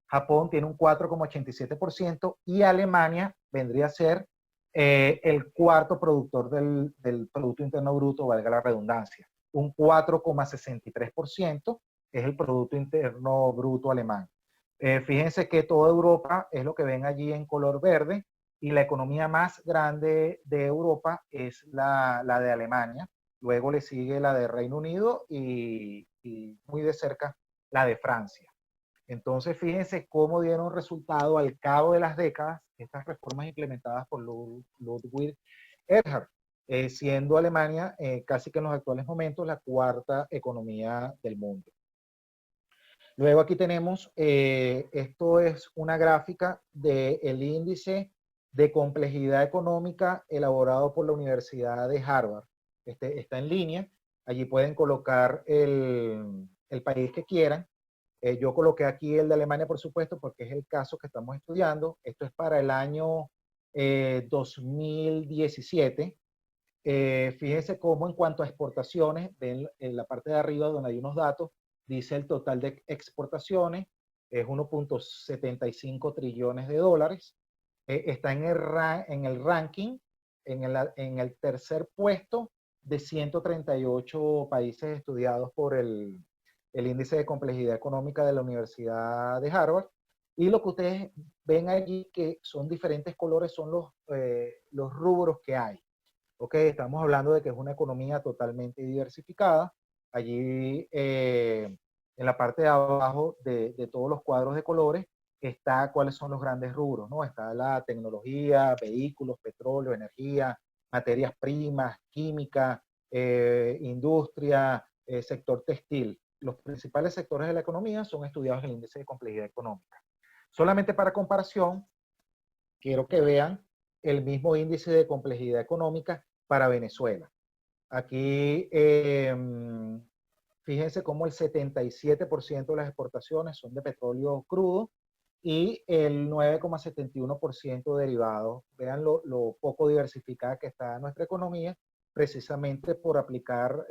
Speaker 1: Japón tiene un 4,87% y Alemania vendría a ser el cuarto productor del Producto Interno Bruto, valga la redundancia. Un 4,63% es el Producto Interno Bruto alemán. Fíjense que toda Europa es lo que ven allí en color verde, y la economía más grande de Europa es la de Alemania. Luego le sigue la de Reino Unido y muy de cerca la de Francia. Entonces, fíjense cómo dieron resultado al cabo de las décadas estas reformas implementadas por Ludwig Erhard, siendo Alemania casi que en los actuales momentos la cuarta economía del mundo. Luego aquí tenemos, esto es una gráfica del índice de complejidad económica elaborado por la Universidad de Harvard. Está en línea, allí pueden colocar el país que quieran. Yo coloqué aquí el de Alemania, por supuesto, porque es el caso que estamos estudiando. Esto es para el año 2017. Fíjense cómo en cuanto a exportaciones, ven en la parte de arriba donde hay unos datos, dice el total de exportaciones, es 1.75 trillones de dólares. Está en el ranking, en el tercer puesto de 138 países estudiados por el índice de complejidad económica de la Universidad de Harvard. Y lo que ustedes ven allí, que son diferentes colores, son los rubros que hay. Ok, estamos hablando de que es una economía totalmente diversificada. Allí, en la parte de abajo de todos los cuadros de colores, está cuáles son los grandes rubros, ¿no? Está la tecnología, vehículos, petróleo, energía, materias primas, química, industria, sector textil. Los principales sectores de la economía son estudiados en el índice de complejidad económica. Solamente para comparación, quiero que vean el mismo índice de complejidad económica para Venezuela. Aquí, fíjense cómo el 77% de las exportaciones son de petróleo crudo y el 9,71% derivados. Vean lo poco diversificada que está nuestra economía, precisamente por aplicar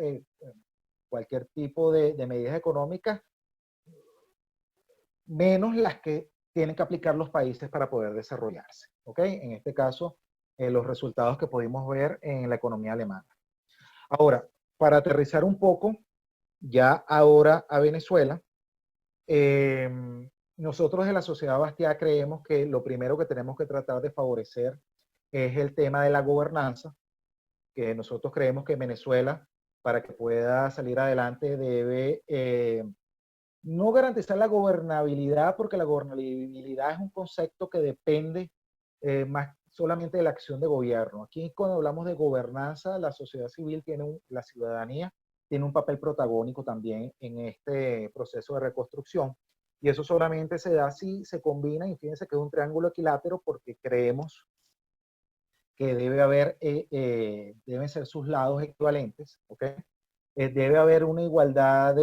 Speaker 1: cualquier tipo de medidas económicas, menos las que tienen que aplicar los países para poder desarrollarse. ¿Ok? En este caso, los resultados que pudimos ver en la economía alemana. Ahora, para aterrizar un poco, ya ahora a Venezuela, eh, nosotros de la Sociedad Bastiat creemos que lo primero que tenemos que tratar de favorecer es el tema de la gobernanza, que nosotros creemos que Venezuela, para que pueda salir adelante, debe no garantizar la gobernabilidad, porque la gobernabilidad es un concepto que depende más solamente de la acción de gobierno. Aquí cuando hablamos de gobernanza, la sociedad civil la ciudadanía tiene un papel protagónico también en este proceso de reconstrucción. Y eso solamente se da si se combina, y fíjense que es un triángulo equilátero, porque creemos que deben ser sus lados equivalentes, ¿ok? Debe haber una igualdad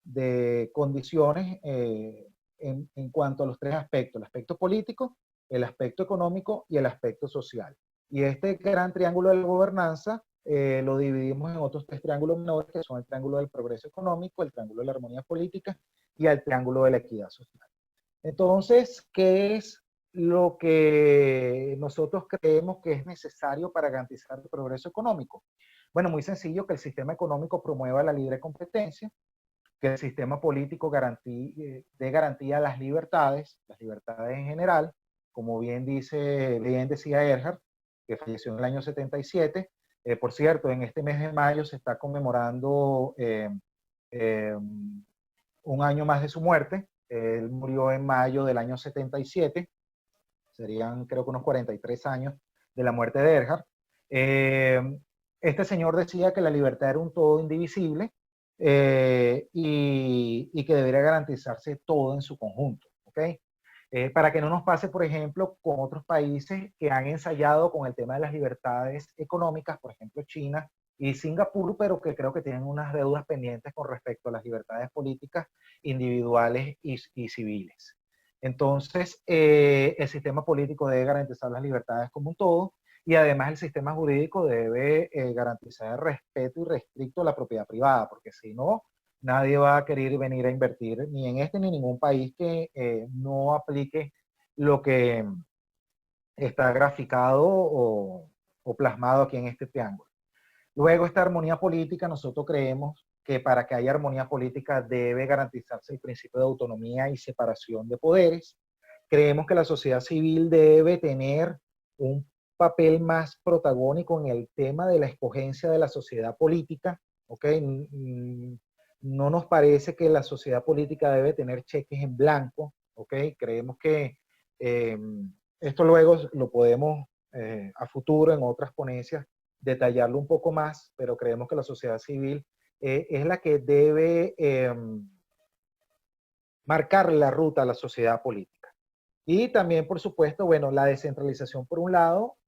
Speaker 1: de condiciones en cuanto a los tres aspectos: el aspecto político, el aspecto económico y el aspecto social. Y este gran triángulo de la gobernanza lo dividimos en otros tres triángulos menores, que son el triángulo del progreso económico, el triángulo de la armonía política y el triángulo de la equidad social. Entonces, ¿qué es lo que nosotros creemos que es necesario para garantizar el progreso económico? Bueno, muy sencillo: que el sistema económico promueva la libre competencia, que el sistema político dé garantía a las libertades en general, como bien decía Erhard, que falleció en el año 77. Por cierto, en este mes de mayo se está conmemorando un año más de su muerte. Él murió en mayo del año 77, serían creo que unos 43 años de la muerte de Erhard. Este señor decía que la libertad era un todo indivisible, y que debería garantizarse todo en su conjunto, ¿ok? Para que no nos pase, por ejemplo, con otros países que han ensayado con el tema de las libertades económicas, por ejemplo China y Singapur, pero que creo que tienen unas deudas pendientes con respecto a las libertades políticas individuales y civiles. Entonces, el sistema político debe garantizar las libertades como un todo, y además el sistema jurídico debe garantizar el respeto irrestricto a la propiedad privada, porque si no, nadie va a querer venir a invertir ni en este ni en ningún país que no aplique lo que está graficado o plasmado aquí en este triángulo. Luego, esta armonía política, nosotros creemos que para que haya armonía política debe garantizarse el principio de autonomía y separación de poderes. Creemos que la sociedad civil debe tener un papel más protagónico en el tema de la escogencia de la sociedad política, ¿ok? no nos parece que la sociedad política debe tener cheques en blanco, ¿ok? Creemos que eh, esto luego lo podemos a futuro en otras ponencias detallarlo un poco más, pero creemos que la sociedad civil es la que debe marcar la ruta a la sociedad política. Y también, por supuesto, bueno, la descentralización por un lado,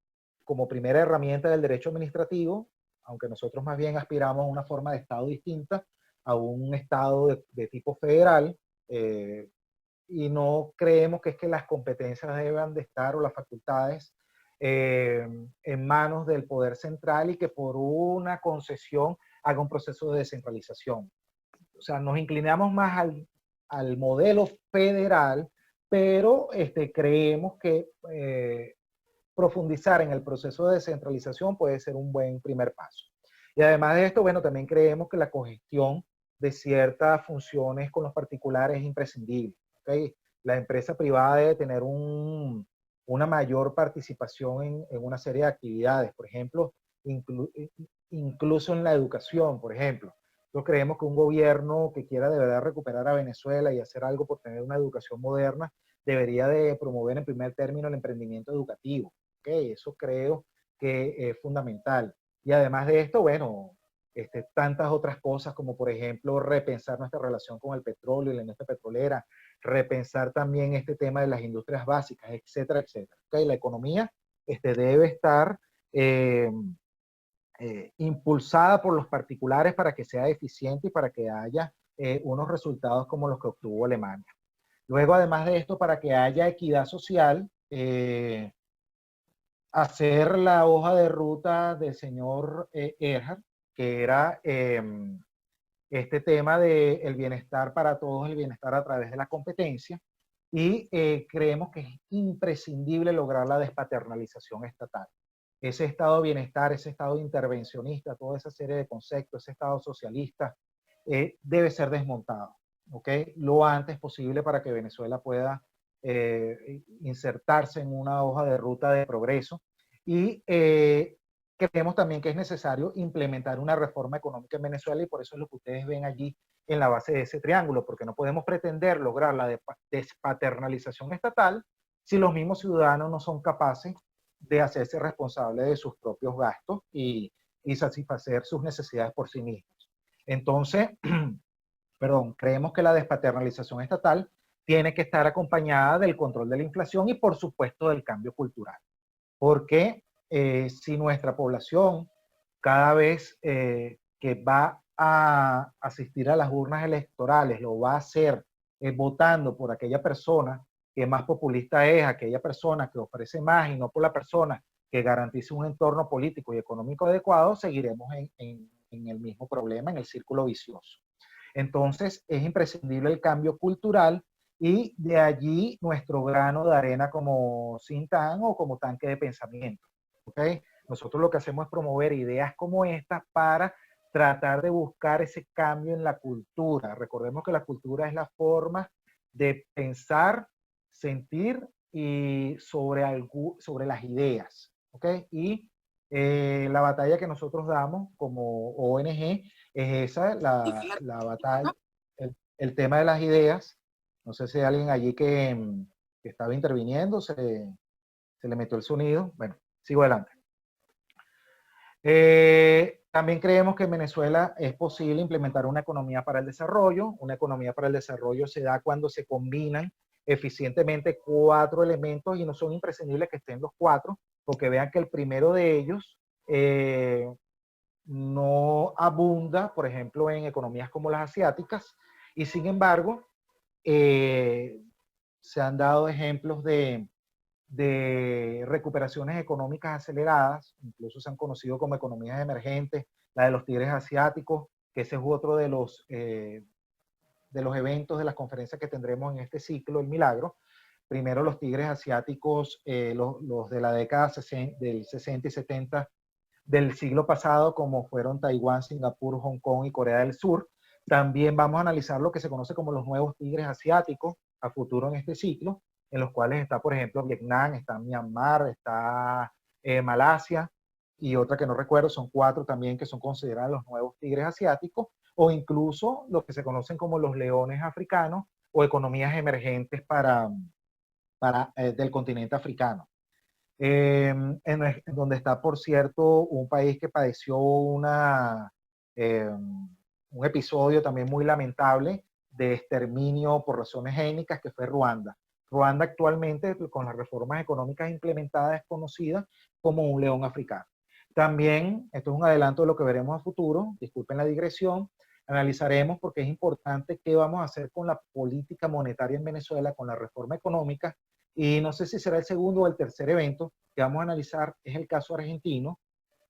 Speaker 1: como primera herramienta del derecho administrativo, aunque nosotros más bien aspiramos a una forma de Estado distinta, a un Estado de tipo federal, eh, y no creemos que es que las competencias deban de estar o las facultades en manos del poder central y que por una concesión haga un proceso de descentralización. O sea, nos inclinamos más al modelo federal, pero creemos que profundizar en el proceso de descentralización puede ser un buen primer paso. Y además de esto, bueno, también creemos que la cogestión de ciertas funciones con los particulares es imprescindible. ¿Okay? La empresa privada debe tener una mayor participación en una serie de actividades, por ejemplo, incluso en la educación, por ejemplo. Nosotros creemos que un gobierno que quiera de verdad recuperar a Venezuela y hacer algo por tener una educación moderna, debería de promover en primer término el emprendimiento educativo. ¿Okay? Eso creo que es fundamental. Y además de esto, bueno, tantas otras cosas como por ejemplo repensar nuestra relación con el petróleo y la industria petrolera, repensar también este tema de las industrias básicas, etcétera, etcétera. ¿Okay? La economía debe estar impulsada por los particulares para que sea eficiente y para que haya unos resultados como los que obtuvo Alemania. Luego, además de esto, para que haya equidad social, hacer la hoja de ruta del señor Erhard, que era este tema del bienestar para todos, el bienestar a través de la competencia, y creemos que es imprescindible lograr la despaternalización estatal. Ese estado de bienestar, ese estado intervencionista, toda esa serie de conceptos, ese estado socialista, debe ser desmontado, ¿ok? Lo antes posible para que Venezuela pueda insertarse en una hoja de ruta de progreso. Y creemos también que es necesario implementar una reforma económica en Venezuela y por eso es lo que ustedes ven allí en la base de ese triángulo, porque no podemos pretender lograr la despaternalización estatal si los mismos ciudadanos no son capaces de hacerse responsables de sus propios gastos y satisfacer sus necesidades por sí mismos. Entonces, perdón, creemos que la despaternalización estatal tiene que estar acompañada del control de la inflación y por supuesto del cambio cultural. Porque si nuestra población cada vez que va a asistir a las urnas electorales lo va a hacer votando por aquella persona que más populista es, aquella persona que ofrece más y no por la persona que garantice un entorno político y económico adecuado, seguiremos en el mismo problema, en el círculo vicioso. Entonces es imprescindible el cambio cultural y de allí nuestro grano de arena como think tank o como tanque de pensamiento. ¿Okay? Nosotros lo que hacemos es promover ideas como estas para tratar de buscar ese cambio en la cultura. Recordemos que la cultura es la forma de pensar, sentir y sobre las ideas. ¿Okay? Y la batalla que nosotros damos como ONG es esa, la batalla, el tema de las ideas. No sé si hay alguien allí que estaba interviniendo, se le metió el sonido. Bueno, sigo adelante. También creemos que en Venezuela es posible implementar una economía para el desarrollo. Una economía para el desarrollo se da cuando se combinan eficientemente 4 elementos y no son imprescindibles que estén los 4, porque vean que el primero de ellos no abunda, por ejemplo, en economías como las asiáticas, y sin embargo, se han dado ejemplos de recuperaciones económicas aceleradas, incluso se han conocido como economías emergentes, la de los tigres asiáticos, que ese es otro de los eventos, de las conferencias que tendremos en este ciclo, el milagro. Primero los tigres asiáticos, los de la década del 60 y 70 del siglo pasado, como fueron Taiwán, Singapur, Hong Kong y Corea del Sur. También vamos a analizar lo que se conoce como los nuevos tigres asiáticos a futuro en este ciclo, en los cuales está, por ejemplo, Vietnam, está Myanmar, está Malasia, y otra que no recuerdo, son 4 también que son considerados los nuevos tigres asiáticos, o incluso lo que se conocen como los leones africanos o economías emergentes del continente africano. En donde está, por cierto, un país que padeció un episodio también muy lamentable de exterminio por razones étnicas, que fue Ruanda. Ruanda actualmente, con las reformas económicas implementadas, es conocida como un león africano. También, esto es un adelanto de lo que veremos a futuro, disculpen la digresión, analizaremos porque es importante qué vamos a hacer con la política monetaria en Venezuela, con la reforma económica, y no sé si será el segundo o el tercer evento que vamos a analizar, es el caso argentino.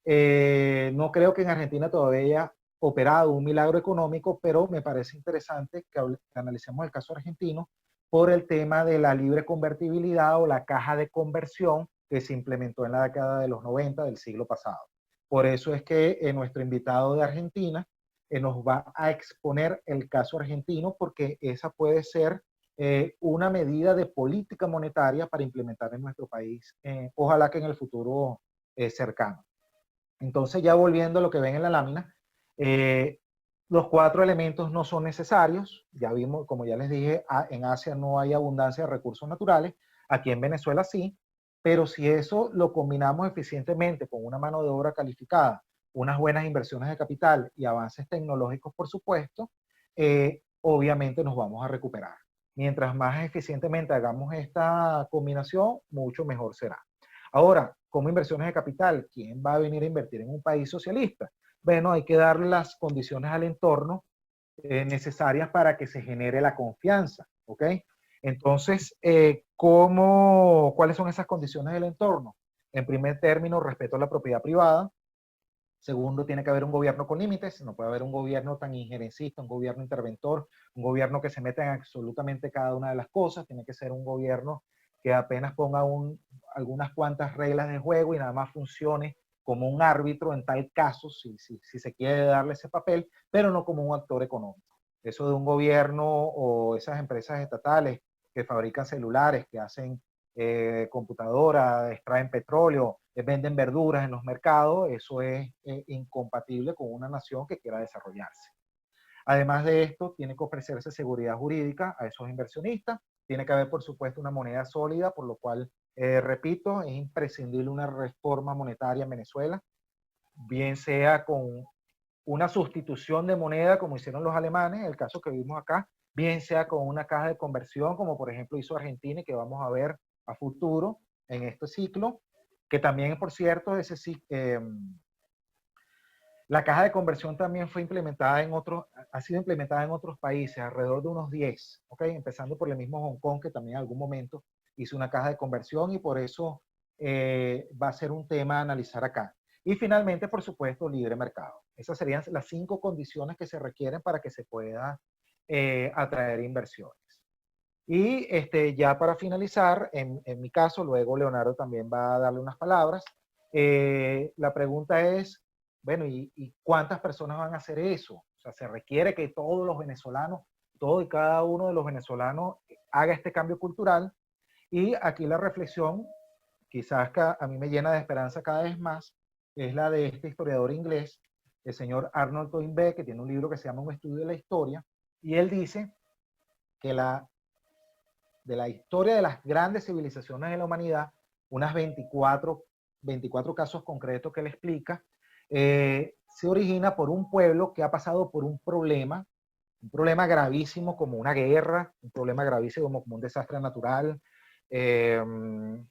Speaker 1: No creo que en Argentina todavía haya operado un milagro económico, pero me parece interesante que analicemos el caso argentino por el tema de la libre convertibilidad o la caja de conversión que se implementó en la década de los 90 del siglo pasado. Por eso es que nuestro invitado de Argentina nos va a exponer el caso argentino, porque esa puede ser una medida de política monetaria para implementar en nuestro país, ojalá que en el futuro cercano. Entonces, ya volviendo a lo que ven en la lámina, los 4 elementos no son necesarios. Ya vimos, como ya les dije, en Asia no hay abundancia de recursos naturales, aquí en Venezuela sí, pero si eso lo combinamos eficientemente con una mano de obra calificada, unas buenas inversiones de capital y avances tecnológicos, por supuesto, obviamente nos vamos a recuperar. Mientras más eficientemente hagamos esta combinación, mucho mejor será. Ahora, como inversiones de capital, ¿quién va a venir a invertir en un país socialista? Bueno, hay que darle las condiciones al entorno necesarias para que se genere la confianza, ¿ok? Entonces, ¿cuáles son esas condiciones del entorno? En primer término, respeto a la propiedad privada. Segundo, tiene que haber un gobierno con límites, no puede haber un gobierno tan injerencista, un gobierno interventor, un gobierno que se meta en absolutamente cada una de las cosas. Tiene que ser un gobierno que apenas ponga algunas cuantas reglas de juego y nada más funcione como un árbitro en tal caso, si se quiere darle ese papel, pero no como un actor económico. Eso de un gobierno o esas empresas estatales que fabrican celulares, que hacen computadoras, extraen petróleo, venden verduras en los mercados, eso es incompatible con una nación que quiera desarrollarse. Además de esto, tiene que ofrecerse seguridad jurídica a esos inversionistas, tiene que haber, por supuesto, una moneda sólida, por lo cual, repito, es imprescindible una reforma monetaria en Venezuela, bien sea con una sustitución de moneda, como hicieron los alemanes, el caso que vimos acá, bien sea con una caja de conversión, como por ejemplo hizo Argentina y que vamos a ver a futuro en este ciclo, que también, por cierto, la caja de conversión también fue implementada ha sido implementada en otros países, alrededor de unos 10, ¿ok? Empezando por el mismo Hong Kong, que también en algún momento hizo una caja de conversión, y por eso va a ser un tema a analizar acá. Y finalmente, por supuesto, libre mercado. Esas serían las 5 condiciones que se requieren para que se pueda atraer inversiones. Y ya para finalizar, en mi caso, luego Leonardo también va a darle unas palabras. La pregunta es, bueno, ¿y cuántas personas van a hacer eso? O sea, se requiere que todos los venezolanos, todo y cada uno de los venezolanos haga este cambio cultural. Y aquí la reflexión, quizás que a mí me llena de esperanza cada vez más, es la de este historiador inglés, el señor Arnold Toynbee, que tiene un libro que se llama Un estudio de la historia, y él dice que de la historia de las grandes civilizaciones de la humanidad, unas 24 casos concretos que él explica, se origina por un pueblo que ha pasado por un problema gravísimo como una guerra, un problema gravísimo como un desastre natural,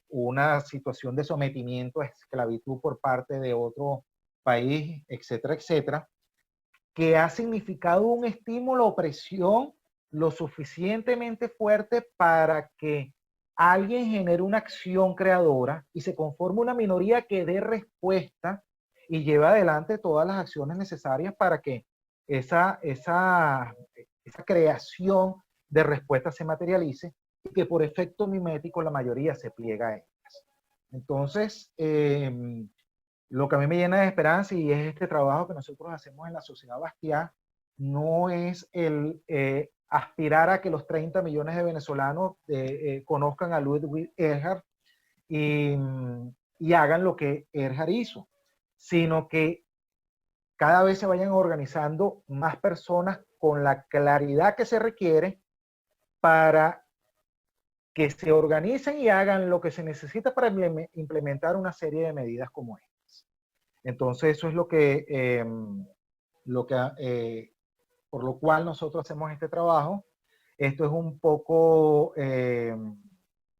Speaker 1: una situación de sometimiento a esclavitud por parte de otro país, etcétera, etcétera, que ha significado un estímulo o presión lo suficientemente fuerte para que alguien genere una acción creadora y se conforme una minoría que dé respuesta y lleve adelante todas las acciones necesarias para que esa creación de respuesta se materialice, y que por efecto mimético la mayoría se pliega a ellas. Entonces, lo que a mí me llena de esperanza, y es este trabajo que nosotros hacemos en la Sociedad Bastiat, no es el aspirar a que los 30 millones de venezolanos conozcan a Ludwig Erhard y hagan lo que Erhard hizo, sino que cada vez se vayan organizando más personas con la claridad que se requiere para que se organicen y hagan lo que se necesita para implementar una serie de medidas como estas. Entonces, eso es por lo cual nosotros hacemos este trabajo. Esto es un poco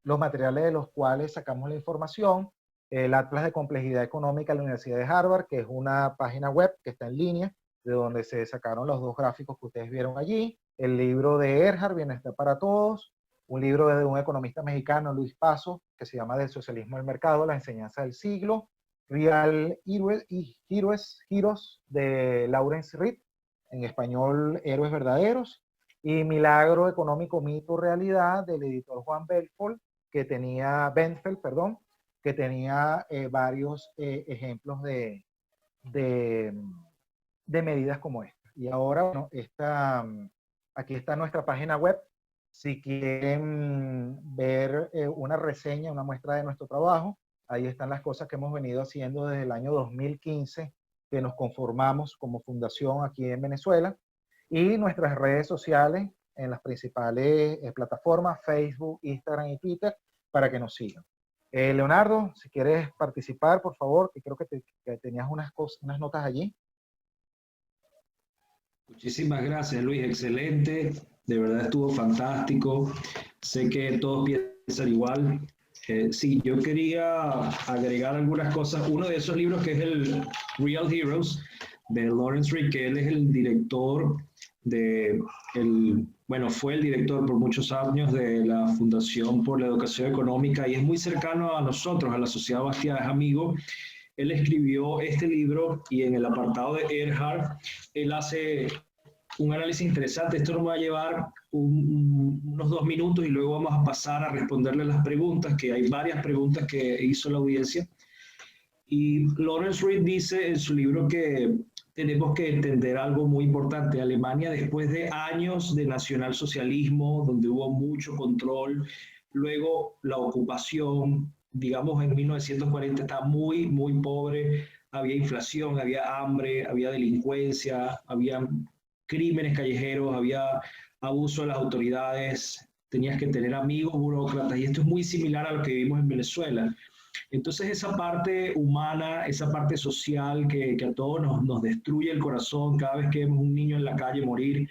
Speaker 1: los materiales de los cuales sacamos la información. El Atlas de Complejidad Económica de la Universidad de Harvard, que es una página web que está en línea, de donde se sacaron los dos gráficos que ustedes vieron allí. El libro de Erhard, Bienestar para Todos. Un libro de un economista mexicano, Luis Paso, que se llama Del Socialismo al Mercado, la enseñanza del siglo. Real Heroes de Lawrence Reed, en español Héroes Verdaderos, y Milagro Económico, Mito, Realidad, del editor Juan Benfeld, que tenía varios ejemplos de medidas como esta. Y ahora, bueno, aquí está nuestra página web. Si quieren ver una reseña, una muestra de nuestro trabajo, ahí están las cosas que hemos venido haciendo desde el año 2015, que nos conformamos como fundación aquí en Venezuela, y nuestras redes sociales en las principales plataformas, Facebook, Instagram y Twitter, para que nos sigan. Leonardo, si quieres participar, por favor, que creo que tenías unas notas allí.
Speaker 2: Muchísimas gracias, Luis. Excelente. De verdad estuvo fantástico. Sé que todos piensan igual. Sí, yo quería agregar algunas cosas. Uno de esos libros que es el Real Heroes de Lawrence Reed, que él es el director fue el director por muchos años de la Fundación por la Educación Económica y es muy cercano a nosotros, a la Sociedad Bastiat, es amigo. Él escribió este libro y en el apartado de Erhard, él hace un análisis interesante. Esto nos va a llevar unos 2 minutos y luego vamos a pasar a responderle las preguntas, que hay varias preguntas que hizo la audiencia. Y Lawrence Reed dice en su libro que tenemos que entender algo muy importante. Alemania, después de años de nacionalsocialismo, donde hubo mucho control, luego la ocupación, digamos en 1940 está muy, muy pobre, había inflación, había hambre, había delincuencia, había crímenes callejeros, había abuso de las autoridades, tenías que tener amigos burócratas, y esto es muy similar a lo que vivimos en Venezuela. Entonces esa parte humana, esa parte social que a todos nos destruye el corazón cada vez que vemos un niño en la calle morir,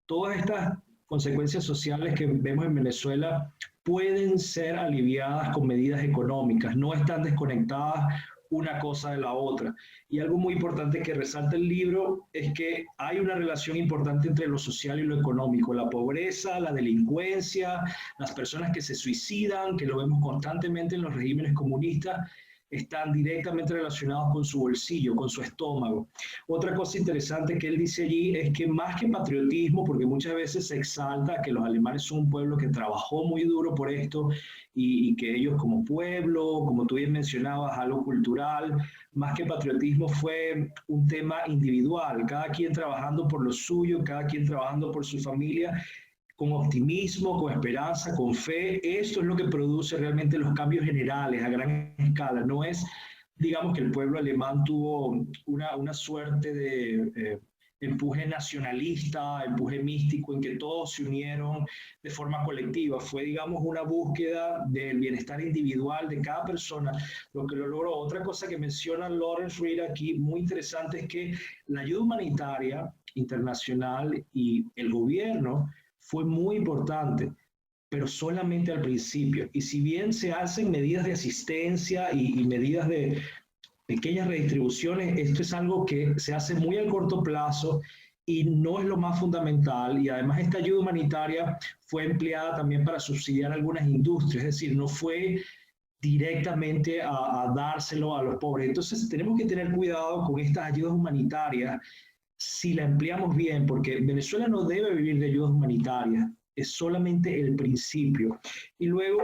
Speaker 2: todas estas consecuencias sociales que vemos en Venezuela pueden ser aliviadas con medidas económicas, no están desconectadas una cosa de la otra. Y algo muy importante que resalta el libro es que hay una relación importante entre lo social y lo económico. La pobreza, la delincuencia, las personas que se suicidan, que lo vemos constantemente en los regímenes comunistas, están directamente relacionados con su bolsillo, con su estómago. Otra cosa interesante que él dice allí es que más que patriotismo, porque muchas veces se exalta que los alemanes son un pueblo que trabajó muy duro por esto y que ellos como pueblo, como tú bien mencionabas, algo cultural, más que patriotismo fue un tema individual, cada quien trabajando por lo suyo, cada quien trabajando por su familia, con optimismo, con esperanza, con fe. Esto es lo que produce realmente los cambios generales a gran escala. No es, digamos, que el pueblo alemán tuvo una suerte de empuje nacionalista, empuje místico, en que todos se unieron de forma colectiva. Fue, digamos, una búsqueda del bienestar individual de cada persona, lo que lo logró. Otra cosa que menciona Lawrence Reed aquí, muy interesante, es que la ayuda humanitaria internacional y el gobierno fue muy importante, pero solamente al principio. Y si bien se hacen medidas de asistencia y medidas de pequeñas redistribuciones, esto es algo que se hace muy a corto plazo y no es lo más fundamental. Y además esta ayuda humanitaria fue empleada también para subsidiar algunas industrias, es decir, no fue directamente a dárselo a los pobres. Entonces tenemos que tener cuidado con estas ayudas humanitarias si la empleamos bien, porque Venezuela no debe vivir de ayudas humanitarias, es solamente el principio. Y luego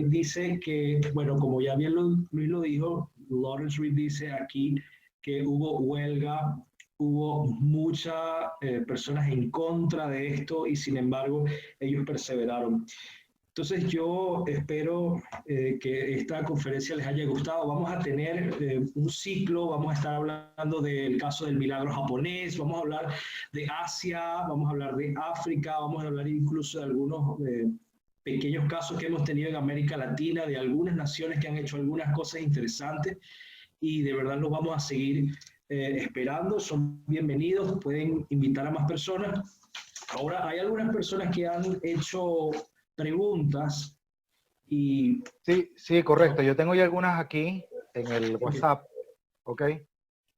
Speaker 2: dice que, bueno, como ya bien Luis lo dijo, Lawrence Reed dice aquí que hubo huelga, hubo muchas personas en contra de esto y sin embargo ellos perseveraron. Entonces yo espero que esta conferencia les haya gustado. Vamos a tener un ciclo, vamos a estar hablando del caso del milagro japonés, vamos a hablar de Asia, vamos a hablar de África, vamos a hablar incluso de algunos pequeños casos que hemos tenido en América Latina, de algunas naciones que han hecho algunas cosas interesantes y de verdad los vamos a seguir esperando. Son bienvenidos, pueden invitar a más personas. Ahora, hay algunas personas que han hecho preguntas y...
Speaker 1: Sí, sí, correcto. Yo tengo ya algunas aquí en el
Speaker 2: Okay.
Speaker 1: WhatsApp, ¿ok?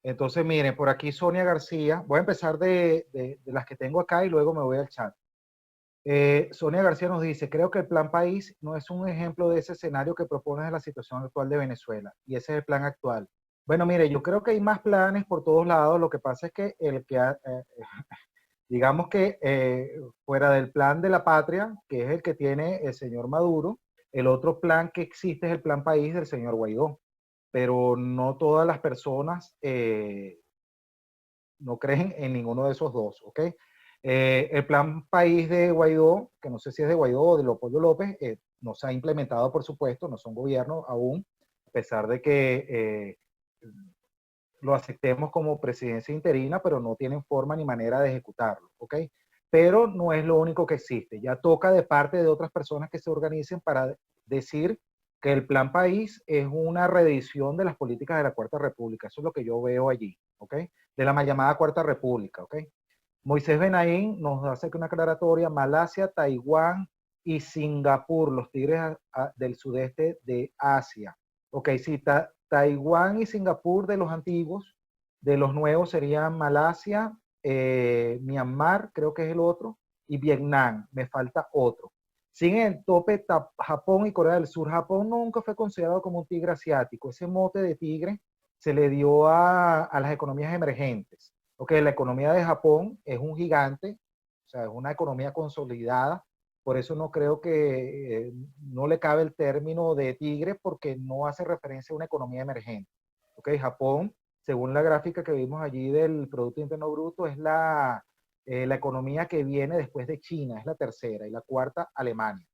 Speaker 1: Entonces, miren, por aquí Sonia García, voy a empezar de las que tengo acá y luego me voy al chat. Sonia García nos dice, creo que el plan país no es un ejemplo de ese escenario que propones de la situación actual de Venezuela, y ese es el plan actual. Bueno, mire, yo creo que hay más planes por todos lados, lo que pasa es que digamos que fuera del plan de la patria, que es el que tiene el señor Maduro, el otro plan que existe es el plan país del señor Guaidó, pero no todas las personas no creen en ninguno de esos dos, ¿ok? El plan país de Guaidó, que no sé si es de Guaidó o de Leopoldo López, no se ha implementado, por supuesto, no son gobierno aún, a pesar de que lo aceptemos como presidencia interina, pero no tienen forma ni manera de ejecutarlo, ¿ok? Pero no es lo único que existe. Ya toca de parte de otras personas que se organicen para decir que el plan país es una reedición de las políticas de la Cuarta República. Eso es lo que yo veo allí, ¿ok? De la mal llamada Cuarta República, ¿ok? Moisés Benaín nos hace una aclaratoria: Malasia, Taiwán y Singapur, los tigres del sudeste de Asia. Ok, sí, Taiwán y Singapur de los antiguos, de los nuevos serían Malasia, Myanmar, creo que es el otro, y Vietnam, me falta otro. Sin el tope Japón y Corea del Sur. Japón nunca fue considerado como un tigre asiático. Ese mote de tigre se le dio a las economías emergentes. Ok, la economía de Japón es un gigante, o sea, es una economía consolidada, por eso no creo que no le cabe el término de tigre porque no hace referencia a una economía emergente. Ok, Japón, según la gráfica que vimos allí del Producto Interno Bruto, es la economía que viene después de China, es la tercera, y la cuarta, Alemania.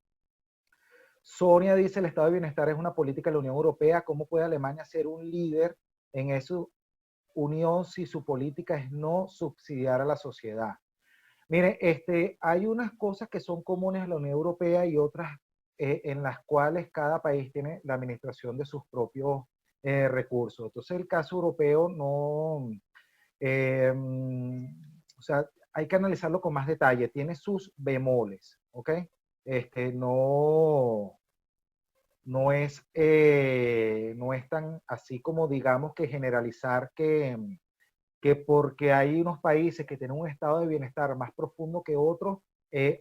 Speaker 1: Sonia dice, el estado de bienestar es una política de la Unión Europea. ¿Cómo puede Alemania ser un líder en eso unión si su política es no subsidiar a la sociedad? Mire, hay unas cosas que son comunes a la Unión Europea y otras en las cuales cada país tiene la administración de sus propios recursos. Entonces, el caso europeo no, o sea, hay que analizarlo con más detalle. Tiene sus bemoles, ¿ok? No, no es tan así como digamos que generalizar que porque hay unos países que tienen un estado de bienestar más profundo que otros,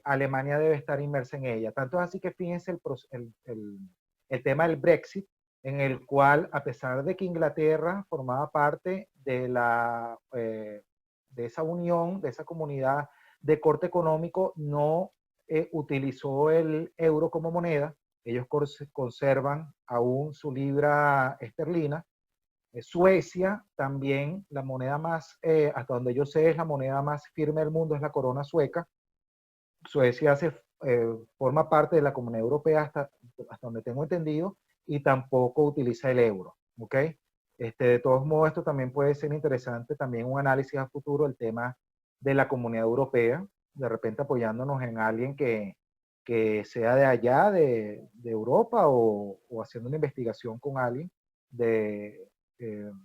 Speaker 1: Alemania debe estar inmersa en ella. Tanto es así que fíjense el tema del Brexit, en el cual, a pesar de que Inglaterra formaba parte de esa unión, de esa comunidad de corte económico, no utilizó el euro como moneda. Ellos conservan aún su libra esterlina. Suecia también, la moneda más, hasta donde yo sé, es la moneda más firme del mundo, es la corona sueca. Suecia forma parte de la Comunidad Europea hasta donde tengo entendido y tampoco utiliza el euro. ¿Ok? De todos modos, esto también puede ser interesante, también un análisis a futuro del tema de la Comunidad Europea, de repente apoyándonos en alguien que sea de allá, de Europa, o haciendo una investigación con alguien de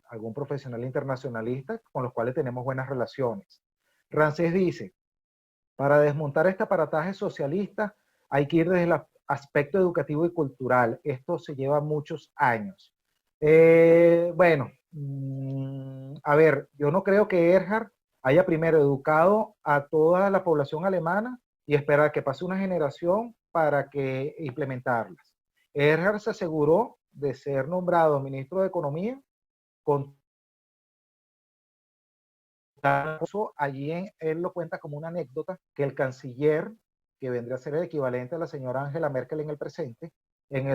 Speaker 1: algún profesional internacionalista con los cuales tenemos buenas relaciones. Rancés dice, para desmontar este aparataje socialista hay que ir desde el aspecto educativo y cultural. Esto se lleva muchos años. Bueno, a ver, yo no creo que Erhard haya primero educado a toda la población alemana y esperar que pase una generación para que implementarlas. Erhard se aseguró de ser nombrado ministro de Economía con allí él lo cuenta como una anécdota que el canciller, que vendría a ser el equivalente a la señora Angela Merkel en el presente, en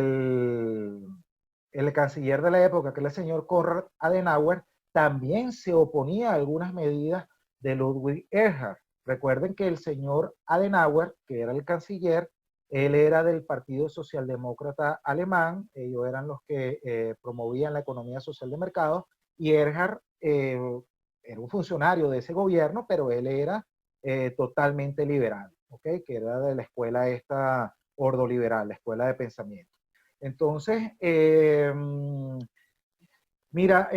Speaker 1: el canciller de la época, que era el señor Konrad Adenauer, también se oponía a algunas medidas de Ludwig Erhard. Recuerden que el señor Adenauer, que era el canciller, Él era del Partido Socialdemócrata Alemán, ellos eran los que promovían la economía social de mercado, y Erhard era un funcionario de ese gobierno, pero él era totalmente liberal, ¿ok? Que era de la escuela esta ordoliberal, la escuela de pensamiento. Entonces, mira,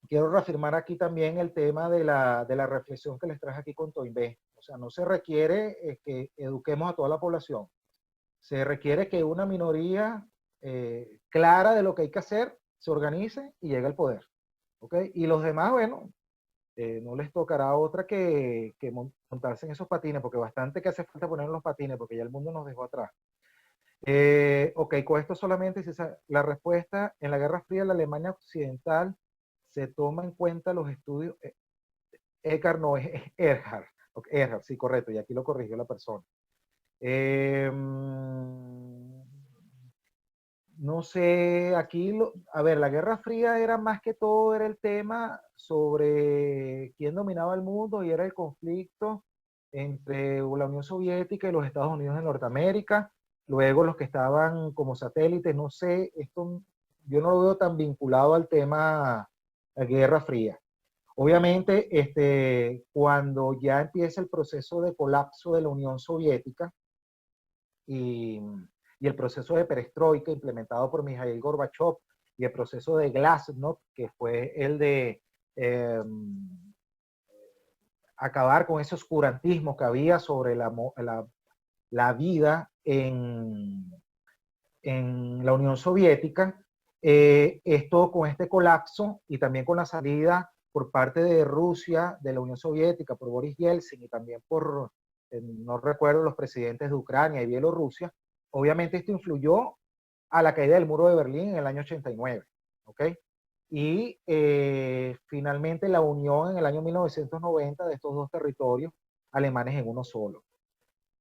Speaker 1: quiero reafirmar aquí también el tema de la reflexión que les traje aquí con Toynbee. O sea, no se requiere que eduquemos a toda la población. Se requiere que una minoría clara de lo que hay que hacer se organice y llegue al poder. ¿Ok? Y los demás, bueno, no les tocará otra que montarse en esos patines, porque bastante que hace falta poner en los patines, porque ya el mundo nos dejó atrás. Ok, con esto solamente la respuesta en la Guerra Fría, la Alemania Occidental se toma en cuenta los estudios. Eckhart no es Erhard. Okay, Erhard, sí, correcto, y aquí lo corrigió la persona. No sé, aquí, a ver, la Guerra Fría era más que todo, era el tema sobre quién dominaba el mundo y era el conflicto entre la Unión Soviética y los Estados Unidos de Norteamérica, luego los que estaban como satélites, no sé, esto yo no lo veo tan vinculado al tema Guerra Fría. Obviamente, cuando ya empieza el proceso de colapso de la Unión Soviética, y, y el proceso de perestroika implementado por Mikhail Gorbachev y el proceso de Glasnost, que fue el de acabar con ese oscurantismo que había sobre la vida en la Unión Soviética, esto con este colapso y también con la salida por parte de Rusia, de la Unión Soviética, por Boris Yeltsin y también por, no recuerdo, los presidentes de Ucrania y Bielorrusia, obviamente esto influyó a la caída del muro de Berlín en el año 89, ¿ok? Y finalmente la unión en el año 1990 de estos dos territorios alemanes en uno solo.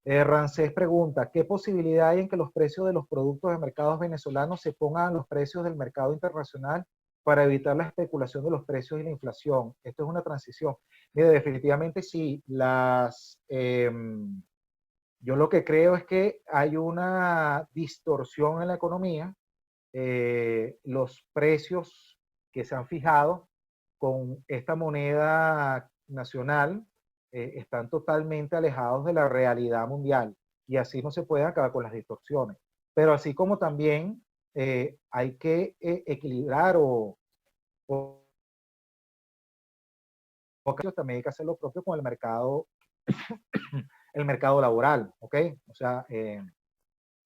Speaker 1: Rancés pregunta, ¿qué posibilidad hay en que los precios de los productos de mercados venezolanos se pongan a los precios del mercado internacional para evitar la especulación de los precios y la inflación? Esto es una transición. Mire, definitivamente sí. Yo lo que creo es que hay una distorsión en la economía. Los precios que se han fijado con esta moneda nacional están totalmente alejados de la realidad mundial y así no se puede acabar con las distorsiones. Pero así como también hay que equilibrar o también hay que hacer lo propio con el mercado laboral, ¿ok? O sea, es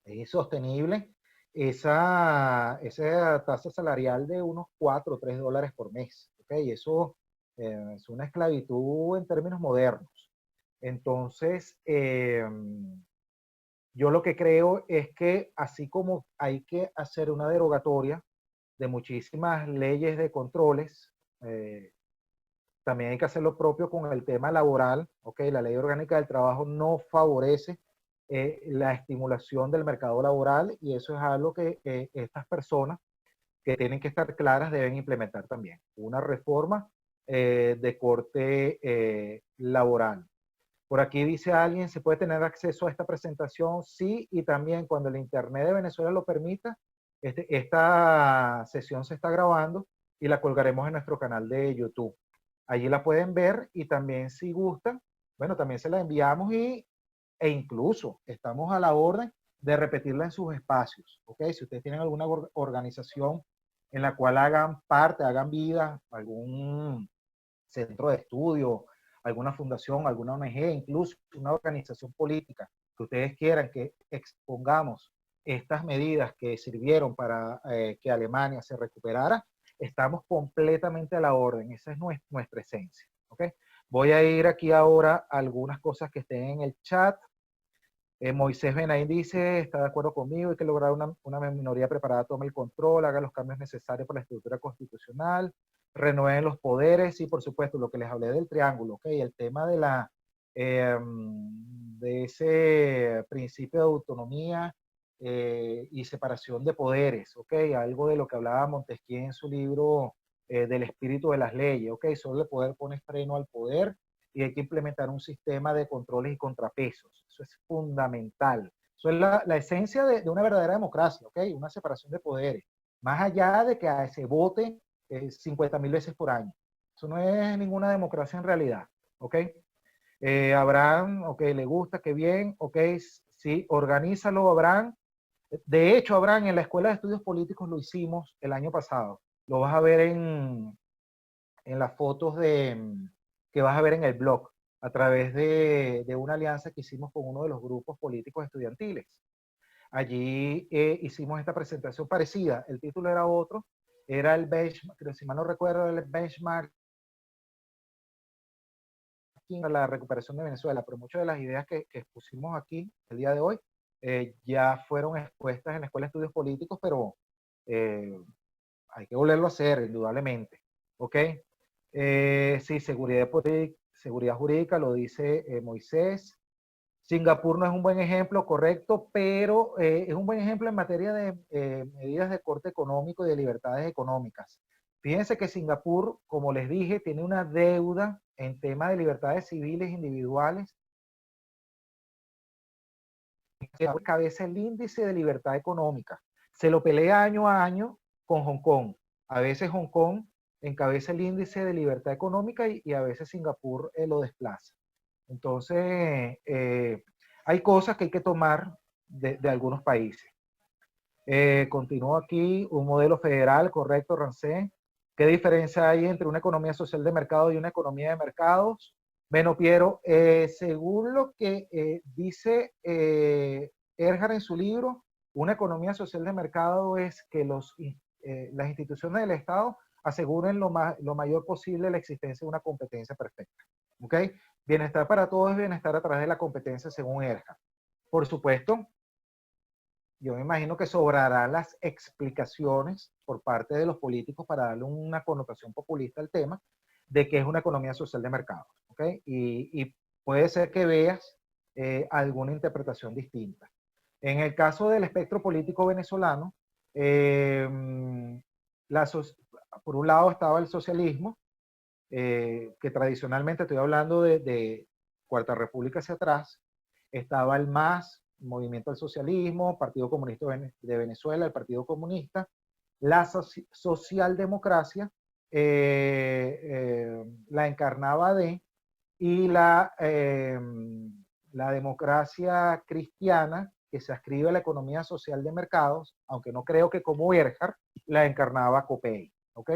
Speaker 1: insostenible esa tasa salarial de unos 4 o 3 dólares por mes. ¿Okay? Eso es una esclavitud en términos modernos. Entonces, yo lo que creo es que así como hay que hacer una derogatoria de muchísimas leyes de controles, también hay que hacer lo propio con el tema laboral. ¿Okay? La ley orgánica del trabajo no favorece la estimulación del mercado laboral y eso es algo que estas personas que tienen que estar claras deben implementar también. Una reforma de corte laboral. Por aquí dice alguien, ¿se puede tener acceso a esta presentación? Sí, y también cuando el Internet de Venezuela lo permita, esta sesión se está grabando y la colgaremos en nuestro canal de YouTube. Allí la pueden ver y también si gustan, bueno, también se la enviamos e incluso estamos a la orden de repetirla en sus espacios. ¿Ok? Si ustedes tienen alguna organización en la cual hagan parte, hagan vida, algún centro de estudio, alguna fundación, alguna ONG, incluso una organización política que ustedes quieran que expongamos estas medidas que sirvieron para que Alemania se recuperara, estamos completamente a la orden. Esa es nuestra esencia. ¿Okay? Voy a ir aquí ahora a algunas cosas que estén en el chat. Moisés Benaín dice, está de acuerdo conmigo, hay que lograr una minoría preparada, tome el control, haga los cambios necesarios para la estructura constitucional, renueven los poderes y por supuesto lo que les hablé del triángulo, ¿okay? El tema de ese principio de autonomía y separación de poderes, ¿okay? Algo de lo que hablaba Montesquieu en su libro del espíritu de las leyes, ¿okay? Solo el poder pone freno al poder y hay que implementar un sistema de controles y contrapesos. Eso es fundamental. Eso es la esencia de una verdadera democracia, ¿ok? Una separación de poderes. Más allá de que se vote 50.000 veces por año. Eso no es ninguna democracia en realidad, ¿ok? Abraham, ok, le gusta, qué bien, ok, sí, organízalo, Abraham. De hecho, Abraham, en la Escuela de Estudios Políticos lo hicimos el año pasado. Lo vas a ver en las fotos que vas a ver en el blog, a través de una alianza que hicimos con uno de los grupos políticos estudiantiles. Allí hicimos esta presentación parecida. El título era otro, era el benchmark, creo, si mal no recuerdo, el benchmark para la recuperación de Venezuela, pero muchas de las ideas que expusimos aquí el día de hoy ya fueron expuestas en la Escuela de Estudios Políticos, pero hay que volverlo a hacer, indudablemente. ¿Ok? Sí, seguridad jurídica, lo dice Moisés. Singapur no es un buen ejemplo, correcto, pero es un buen ejemplo en materia de medidas de corte económico y de libertades económicas. Fíjense que Singapur, como les dije, tiene una deuda en tema de libertades civiles individuales. Cabeza el índice de libertad económica. Se lo pelea año a año con Hong Kong. A veces Hong Kong encabeza el índice de libertad económica y a veces Singapur lo desplaza. Entonces, hay cosas que hay que tomar de algunos países. Continúo aquí, un modelo federal, correcto, Rancé. ¿Qué diferencia hay entre una economía social de mercado y una economía de mercados? Bueno, Piero, según lo que dice Erhard en su libro, una economía social de mercado es que las instituciones del Estado aseguren lo mayor posible la existencia de una competencia perfecta. ¿Ok? Bienestar para todos es bienestar a través de la competencia según Erhard. Por supuesto, yo me imagino que sobrarán las explicaciones por parte de los políticos para darle una connotación populista al tema de que es una economía social de mercado. ¿Okay? Y puede ser que veas alguna interpretación distinta. En el caso del espectro político venezolano, por un lado estaba el socialismo, que tradicionalmente estoy hablando de Cuarta República hacia atrás, estaba el MAS, Movimiento al Socialismo, Partido Comunista de Venezuela, el Partido Comunista, la socialdemocracia la encarnaba y la democracia cristiana, que se ascribe a la economía social de mercados, aunque no creo que como Erhard, la encarnaba Copey. ¿Ok?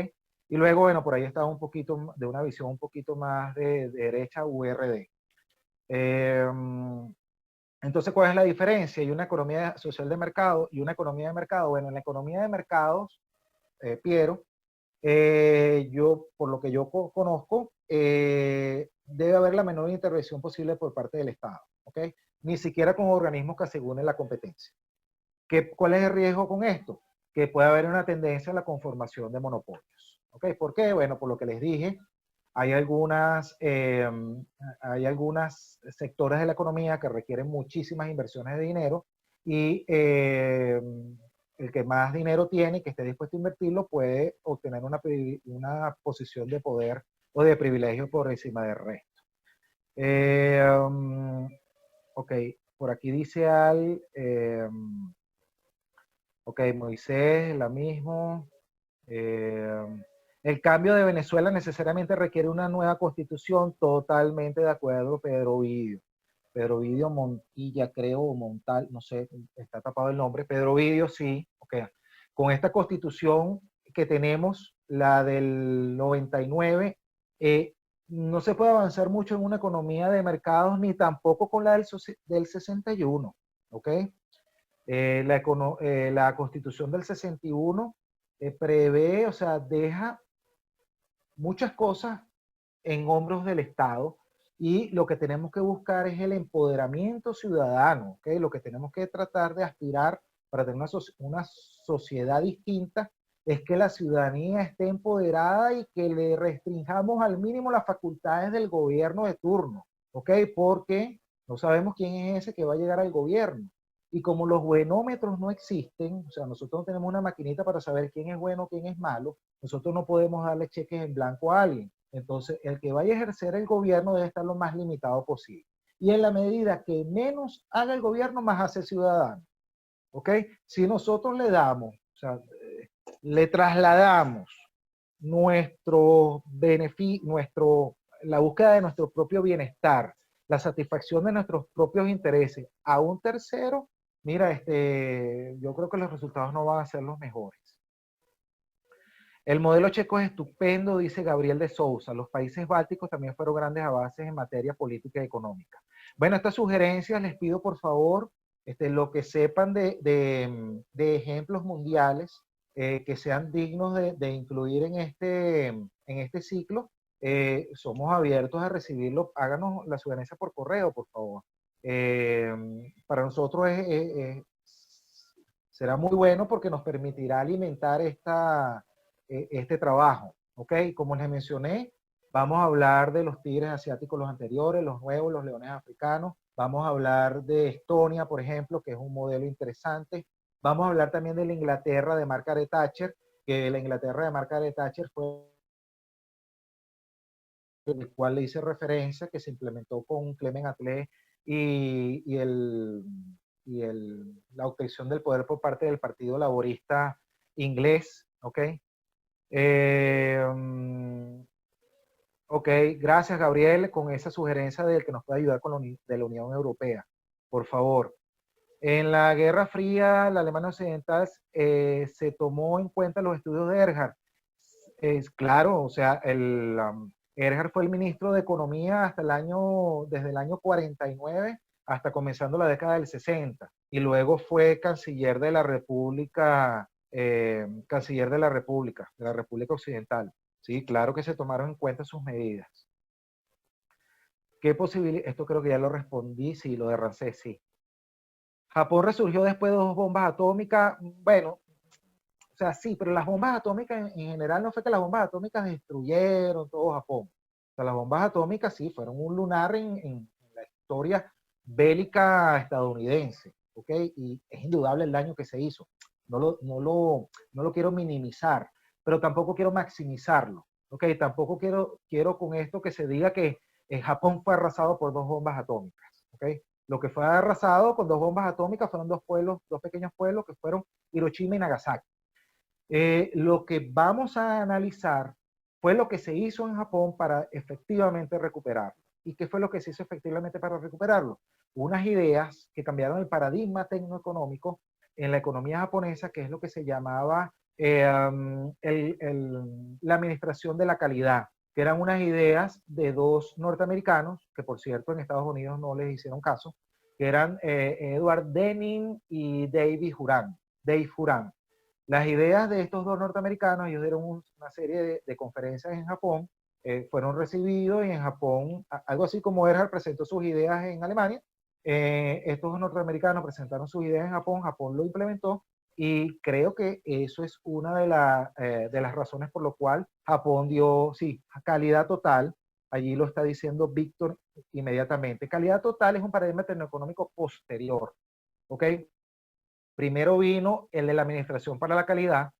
Speaker 1: Y luego, bueno, por ahí estaba un poquito de una visión un poquito más de derecha, URD. Entonces, ¿cuál es la diferencia? Hay una economía social de mercado y una economía de mercado. Bueno, en la economía de mercados, Piero, yo, por lo que yo conozco, debe haber la menor intervención posible por parte del Estado, ¿ok? Ni siquiera con organismos que aseguren la competencia. ¿Cuál es el riesgo con esto? Que puede haber una tendencia a la conformación de monopolios, ¿ok? ¿Por qué? Bueno, por lo que les dije, hay algunas sectores de la economía que requieren muchísimas inversiones de dinero y el que más dinero tiene y que esté dispuesto a invertirlo puede obtener una posición de poder o de privilegio por encima del resto. Ok, por aquí dice ok, Moisés, la misma. El cambio de Venezuela necesariamente requiere una nueva constitución, totalmente de acuerdo, Pedro Ovidio. Pedro Ovidio Montilla, creo, o Montal, no sé, está tapado el nombre. Pedro Ovidio, sí, ok. Con esta constitución que tenemos, la del 99, no se puede avanzar mucho en una economía de mercados, ni tampoco con la del 61, ¿ok? La constitución del 61 prevé, o sea, deja muchas cosas en hombros del Estado y lo que tenemos que buscar es el empoderamiento ciudadano, ¿okay? Lo que tenemos que tratar de aspirar para tener una sociedad distinta es que la ciudadanía esté empoderada y que le restringamos al mínimo las facultades del gobierno de turno, ¿ok? Porque no sabemos quién es ese que va a llegar al gobierno. Y como los buenómetros no existen, o sea, nosotros no tenemos una maquinita para saber quién es bueno, quién es malo, nosotros no podemos darle cheques en blanco a alguien. Entonces, el que vaya a ejercer el gobierno debe estar lo más limitado posible. Y en la medida que menos haga el gobierno, más hace el ciudadano. ¿Ok? Si nosotros le damos, o sea, le trasladamos nuestro beneficio, la búsqueda de nuestro propio bienestar, la satisfacción de nuestros propios intereses a un tercero, mira, yo creo que los resultados no van a ser los mejores. El modelo checo es estupendo, dice Gabriel de Sousa. Los países bálticos también fueron grandes avances en materia política y económica. Bueno, estas sugerencias les pido por favor, lo que sepan de ejemplos mundiales que sean dignos de incluir en este ciclo. Somos abiertos a recibirlo. Háganos la sugerencia por correo, por favor. Para nosotros será muy bueno porque nos permitirá alimentar este trabajo, ¿ok? Como les mencioné, vamos a hablar de los tigres asiáticos, los anteriores, los nuevos, los leones africanos. Vamos a hablar de Estonia, por ejemplo, que es un modelo interesante. Vamos a hablar también de la Inglaterra de Margaret Thatcher, que la Inglaterra de Margaret Thatcher fue el cual le hice referencia, que se implementó con Clement Attlee y, la obtención del poder por parte del Partido Laborista inglés, ¿ok? Eh, ok, gracias Gabriel con esa sugerencia del que nos puede ayudar con de la Unión Europea. Por favor. En la Guerra Fría, la Alemania Occidental se tomó en cuenta los estudios de Erhard. Es claro, o sea, Erhard fue el ministro de Economía desde el año 49 hasta comenzando la década del 60. Y luego fue canciller de la República Occidental. Sí, claro que se tomaron en cuenta sus medidas. ¿Qué posibilidad? Esto creo que ya lo respondí, sí, lo de Ramsés, sí. Japón resurgió después de 2 bombas atómicas. Bueno, o sea, sí, pero las bombas atómicas en general no fue que las bombas atómicas destruyeron todo Japón. O sea, las bombas atómicas sí fueron un lunar en la historia bélica estadounidense, ¿ok? Y es indudable el daño que se hizo. No lo quiero minimizar, pero tampoco quiero maximizarlo, ¿ok? Tampoco quiero con esto que se diga que Japón fue arrasado por 2 bombas atómicas, ¿ok? Lo que fue arrasado con 2 bombas atómicas fueron 2 pequeños pueblos que fueron Hiroshima y Nagasaki. Lo que vamos a analizar fue lo que se hizo en Japón para efectivamente recuperarlo. ¿Y qué fue lo que se hizo efectivamente para recuperarlo? Unas ideas que cambiaron el paradigma tecnoeconómico en la economía japonesa, que es lo que se llamaba la administración de la calidad, que eran unas ideas de 2 norteamericanos, que por cierto en Estados Unidos no les hicieron caso, que eran Edward Deming y Dave Huran. Las ideas de estos 2 norteamericanos, ellos dieron una serie de conferencias en Japón, fueron recibidos y en Japón, algo así como Erhard presentó sus ideas en Alemania, estos 2 norteamericanos presentaron sus ideas en Japón, Japón lo implementó y creo que eso es una de las razones por lo cual Japón dio, sí, calidad total, allí lo está diciendo Víctor inmediatamente. Calidad total es un paradigma tecnoeconómico posterior, ¿ok? Primero vino el de la Administración para la Calidad,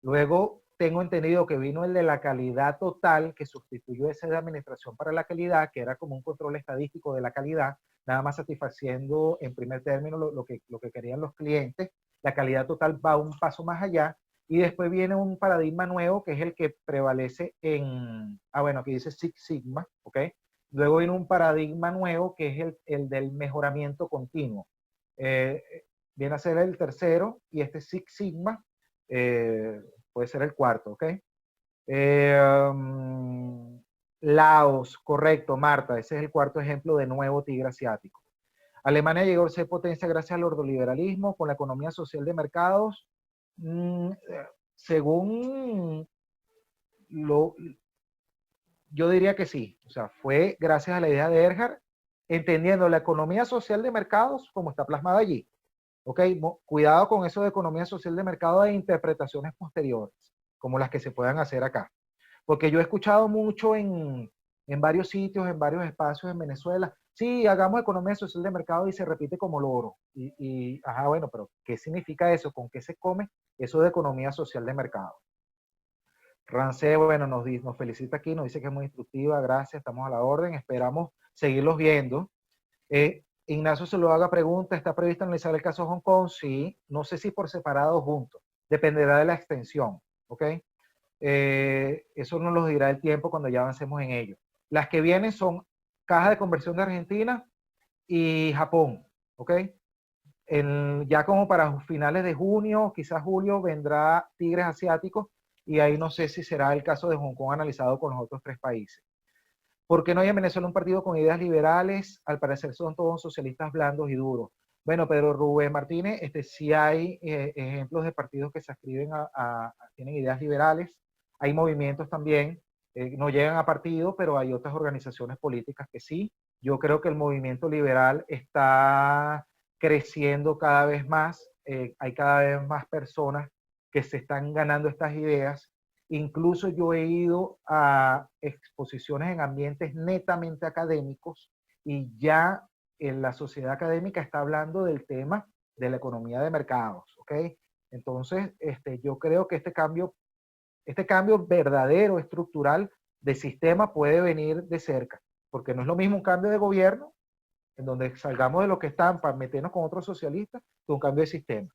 Speaker 1: luego tengo entendido que vino el de la calidad total, que sustituyó ese de Administración para la Calidad, que era como un control estadístico de la calidad, nada más satisfaciendo en primer término lo que querían los clientes. La calidad total va un paso más allá, y después viene un paradigma nuevo, que es el que prevalece bueno, aquí dice Six Sigma, ¿ok? Luego viene un paradigma nuevo, que es el del mejoramiento continuo. Viene a ser el tercero, y este Six Sigma puede ser el cuarto, ¿ok? Laos, correcto, Marta, ese es el cuarto ejemplo de nuevo tigre asiático. Alemania llegó a ser potencia gracias al ordoliberalismo, con la economía social de mercados. Según yo diría que sí, o sea, fue gracias a la idea de Erhard, entendiendo la economía social de mercados como está plasmada allí. Ok, cuidado con eso de economía social de mercado e interpretaciones posteriores, como las que se puedan hacer acá. Porque yo he escuchado mucho en varios sitios, en varios espacios en Venezuela, sí, hagamos economía social de mercado y se repite como loro. Ajá, bueno, pero ¿qué significa eso? ¿Con qué se come eso de economía social de mercado? Rance, bueno, nos felicita aquí, nos dice que es muy instructiva, gracias, estamos a la orden, esperamos seguirlos viendo. Ignacio se lo haga pregunta, ¿está previsto analizar el caso de Hong Kong? Sí, no sé si por separado o juntos, dependerá de la extensión, ¿ok? Eso nos lo dirá el tiempo cuando ya avancemos en ello. Las que vienen son Caja de Conversión de Argentina y Japón, ¿ok? Ya como para finales de junio, quizás julio, vendrá Tigres Asiáticos y ahí no sé si será el caso de Hong Kong analizado con los otros 3 países. ¿Por qué no hay en Venezuela un partido con ideas liberales? Al parecer son todos socialistas blandos y duros. Bueno, Pedro Rubén Martínez, sí hay ejemplos de partidos que se ascriben tienen ideas liberales. Hay movimientos también, no llegan a partidos, pero hay otras organizaciones políticas que sí. Yo creo que el movimiento liberal está creciendo cada vez más. Hay cada vez más personas que se están ganando estas ideas. Incluso yo he ido a exposiciones en ambientes netamente académicos y ya en la sociedad académica está hablando del tema de la economía de mercados, ¿ok? Entonces, yo creo que este cambio verdadero, estructural de sistema puede venir de cerca, porque no es lo mismo un cambio de gobierno, en donde salgamos de lo que están para meternos con otros socialistas, que un cambio de sistema.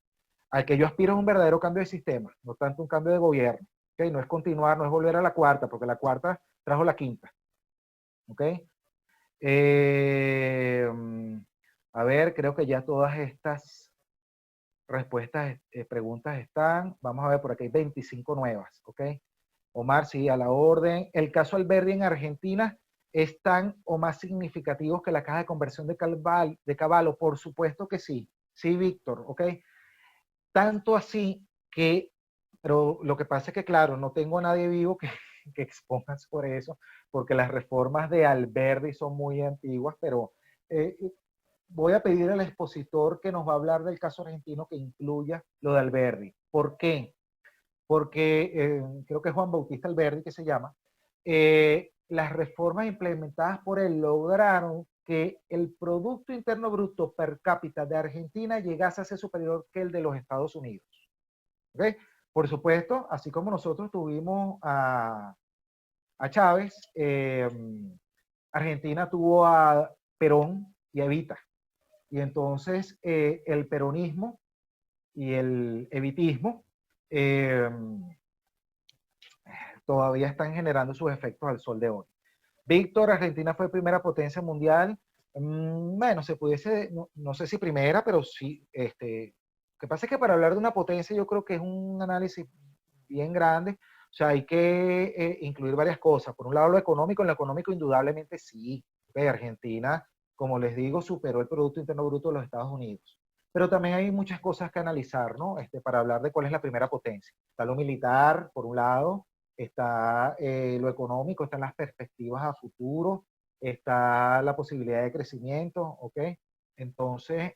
Speaker 1: Al que yo aspiro es un verdadero cambio de sistema, no tanto un cambio de gobierno. ¿Okay? No es continuar, no es volver a la cuarta, porque la cuarta trajo la quinta. ¿Ok? Eh, a ver, creo que ya todas estas respuestas, preguntas están. Vamos a ver, por aquí hay 25 nuevas. ¿Ok? Omar, sí, a la orden. El caso Alberdi en Argentina es tan o más significativo que la caja de conversión de Caballo. Por supuesto que sí. Sí, Víctor. ¿Ok? Tanto así que, pero lo que pasa es que, claro, no tengo a nadie vivo que exponga sobre eso, porque las reformas de Alberdi son muy antiguas, pero eh, voy a pedir al expositor que nos va a hablar del caso argentino que incluya lo de Alberdi. ¿Por qué? Porque creo que es Juan Bautista Alberdi que se llama, las reformas implementadas por él lograron que el Producto Interno Bruto per cápita de Argentina llegase a ser superior que el de los Estados Unidos. ¿Okay? Por supuesto, así como nosotros tuvimos a Chávez, Argentina tuvo a Perón y a Evita. Y entonces el peronismo y el evitismo eh, todavía están generando sus efectos al sol de hoy. Víctor, Argentina fue primera potencia mundial. Bueno, se pudiese, no sé si primera, pero sí, lo que pasa es que para hablar de una potencia yo creo que es un análisis bien grande, o sea, hay que incluir varias cosas. Por un lado, en lo económico indudablemente sí, okay, Argentina, como les digo, superó el Producto Interno Bruto de los Estados Unidos. Pero también hay muchas cosas que analizar, ¿no? Para hablar de cuál es la primera potencia. Está lo militar, por un lado, está lo económico, están las perspectivas a futuro, está la posibilidad de crecimiento, ¿ok? Entonces,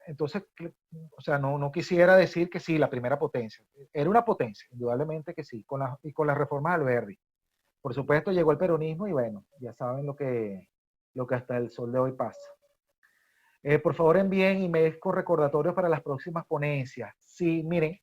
Speaker 1: entonces o sea, no quisiera decir que sí, la primera potencia. Era una potencia, indudablemente que sí, y con las reformas de Alberdi. Por supuesto, llegó el peronismo y bueno, ya saben lo que hasta el sol de hoy pasa. Por favor, envíen emails con recordatorios para las próximas ponencias. Sí, miren,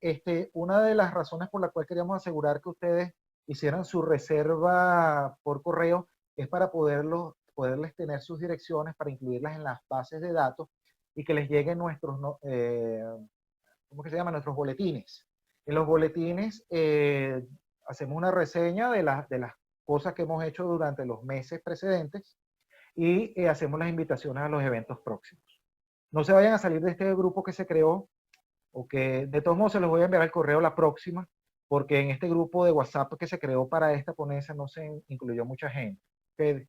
Speaker 1: una de las razones por la cual queríamos asegurar que ustedes hicieran su reserva por correo es para poderles tener sus direcciones, para incluirlas en las bases de datos y que les lleguen nuestros, ¿cómo que se llama? Nuestros boletines. En los boletines hacemos una reseña de las cosas que hemos hecho durante los meses precedentes y hacemos las invitaciones a los eventos próximos. No se vayan a salir de este grupo que se creó, o que de todos modos se los voy a enviar al correo la próxima, porque en este grupo de WhatsApp que se creó para esta ponencia no se incluyó mucha gente. Okay.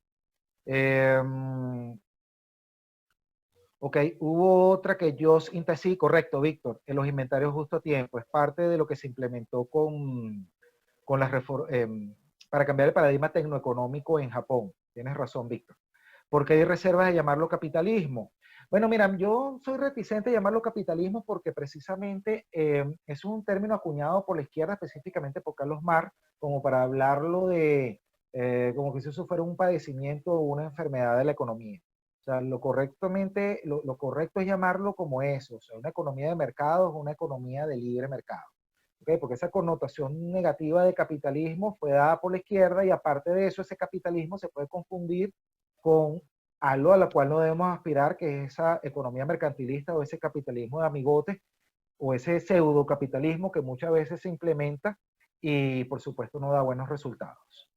Speaker 1: Ok, hubo otra que yo, sí, correcto, Víctor, en los inventarios justo a tiempo, es parte de lo que se implementó con las reformas, para cambiar el paradigma tecnoeconómico en Japón. Tienes razón, Víctor. ¿Por qué hay reservas de llamarlo capitalismo? Bueno, mira, yo soy reticente a llamarlo capitalismo porque precisamente es un término acuñado por la izquierda, específicamente por Carlos Marx, como para hablarlo de, como que si eso fuera un padecimiento o una enfermedad de la economía. O sea, lo correcto es llamarlo como eso, o sea, una economía de mercados, una economía de libre mercado. ¿ok? Porque esa connotación negativa de capitalismo fue dada por la izquierda y aparte de eso, ese capitalismo se puede confundir con algo a lo cual no debemos aspirar, que es esa economía mercantilista o ese capitalismo de amigotes o ese pseudo capitalismo que muchas veces se implementa y por supuesto no da buenos resultados.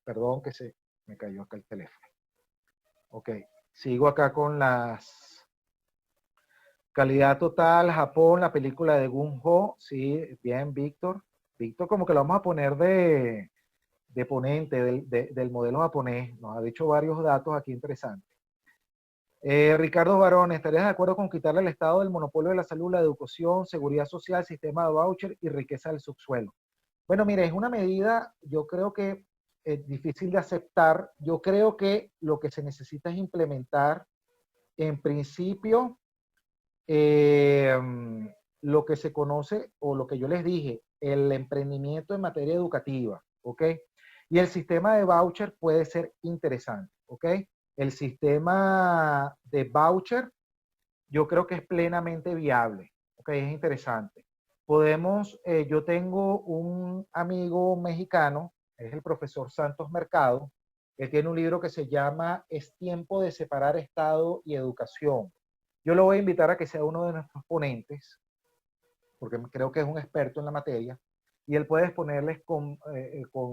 Speaker 1: Perdón que se me cayó acá el teléfono. Ok, sigo acá con las calidad total, Japón, la película de Gun-Ho, sí, bien, Víctor. Víctor como que lo vamos a poner de ponente del modelo japonés, nos ha dicho varios datos aquí interesantes. Ricardo Barón, ¿estarías de acuerdo con quitarle al Estado el monopolio de la salud, la educación, seguridad social, sistema de voucher y riqueza del subsuelo? Bueno, mire, es una medida, yo creo que es difícil de aceptar. Yo creo que lo que se necesita es implementar, en principio, eh, lo que se conoce o lo que yo les dije, el emprendimiento en materia educativa, ¿ok? Y el sistema de voucher puede ser interesante, ¿ok? El sistema de voucher yo creo que es plenamente viable, ¿ok? Es interesante. Podemos, yo tengo un amigo mexicano, es el profesor Santos Mercado, que tiene un libro que se llama Es tiempo de separar Estado y educación. Yo lo voy a invitar a que sea uno de nuestros ponentes, porque creo que es un experto en la materia, y él puede exponerles con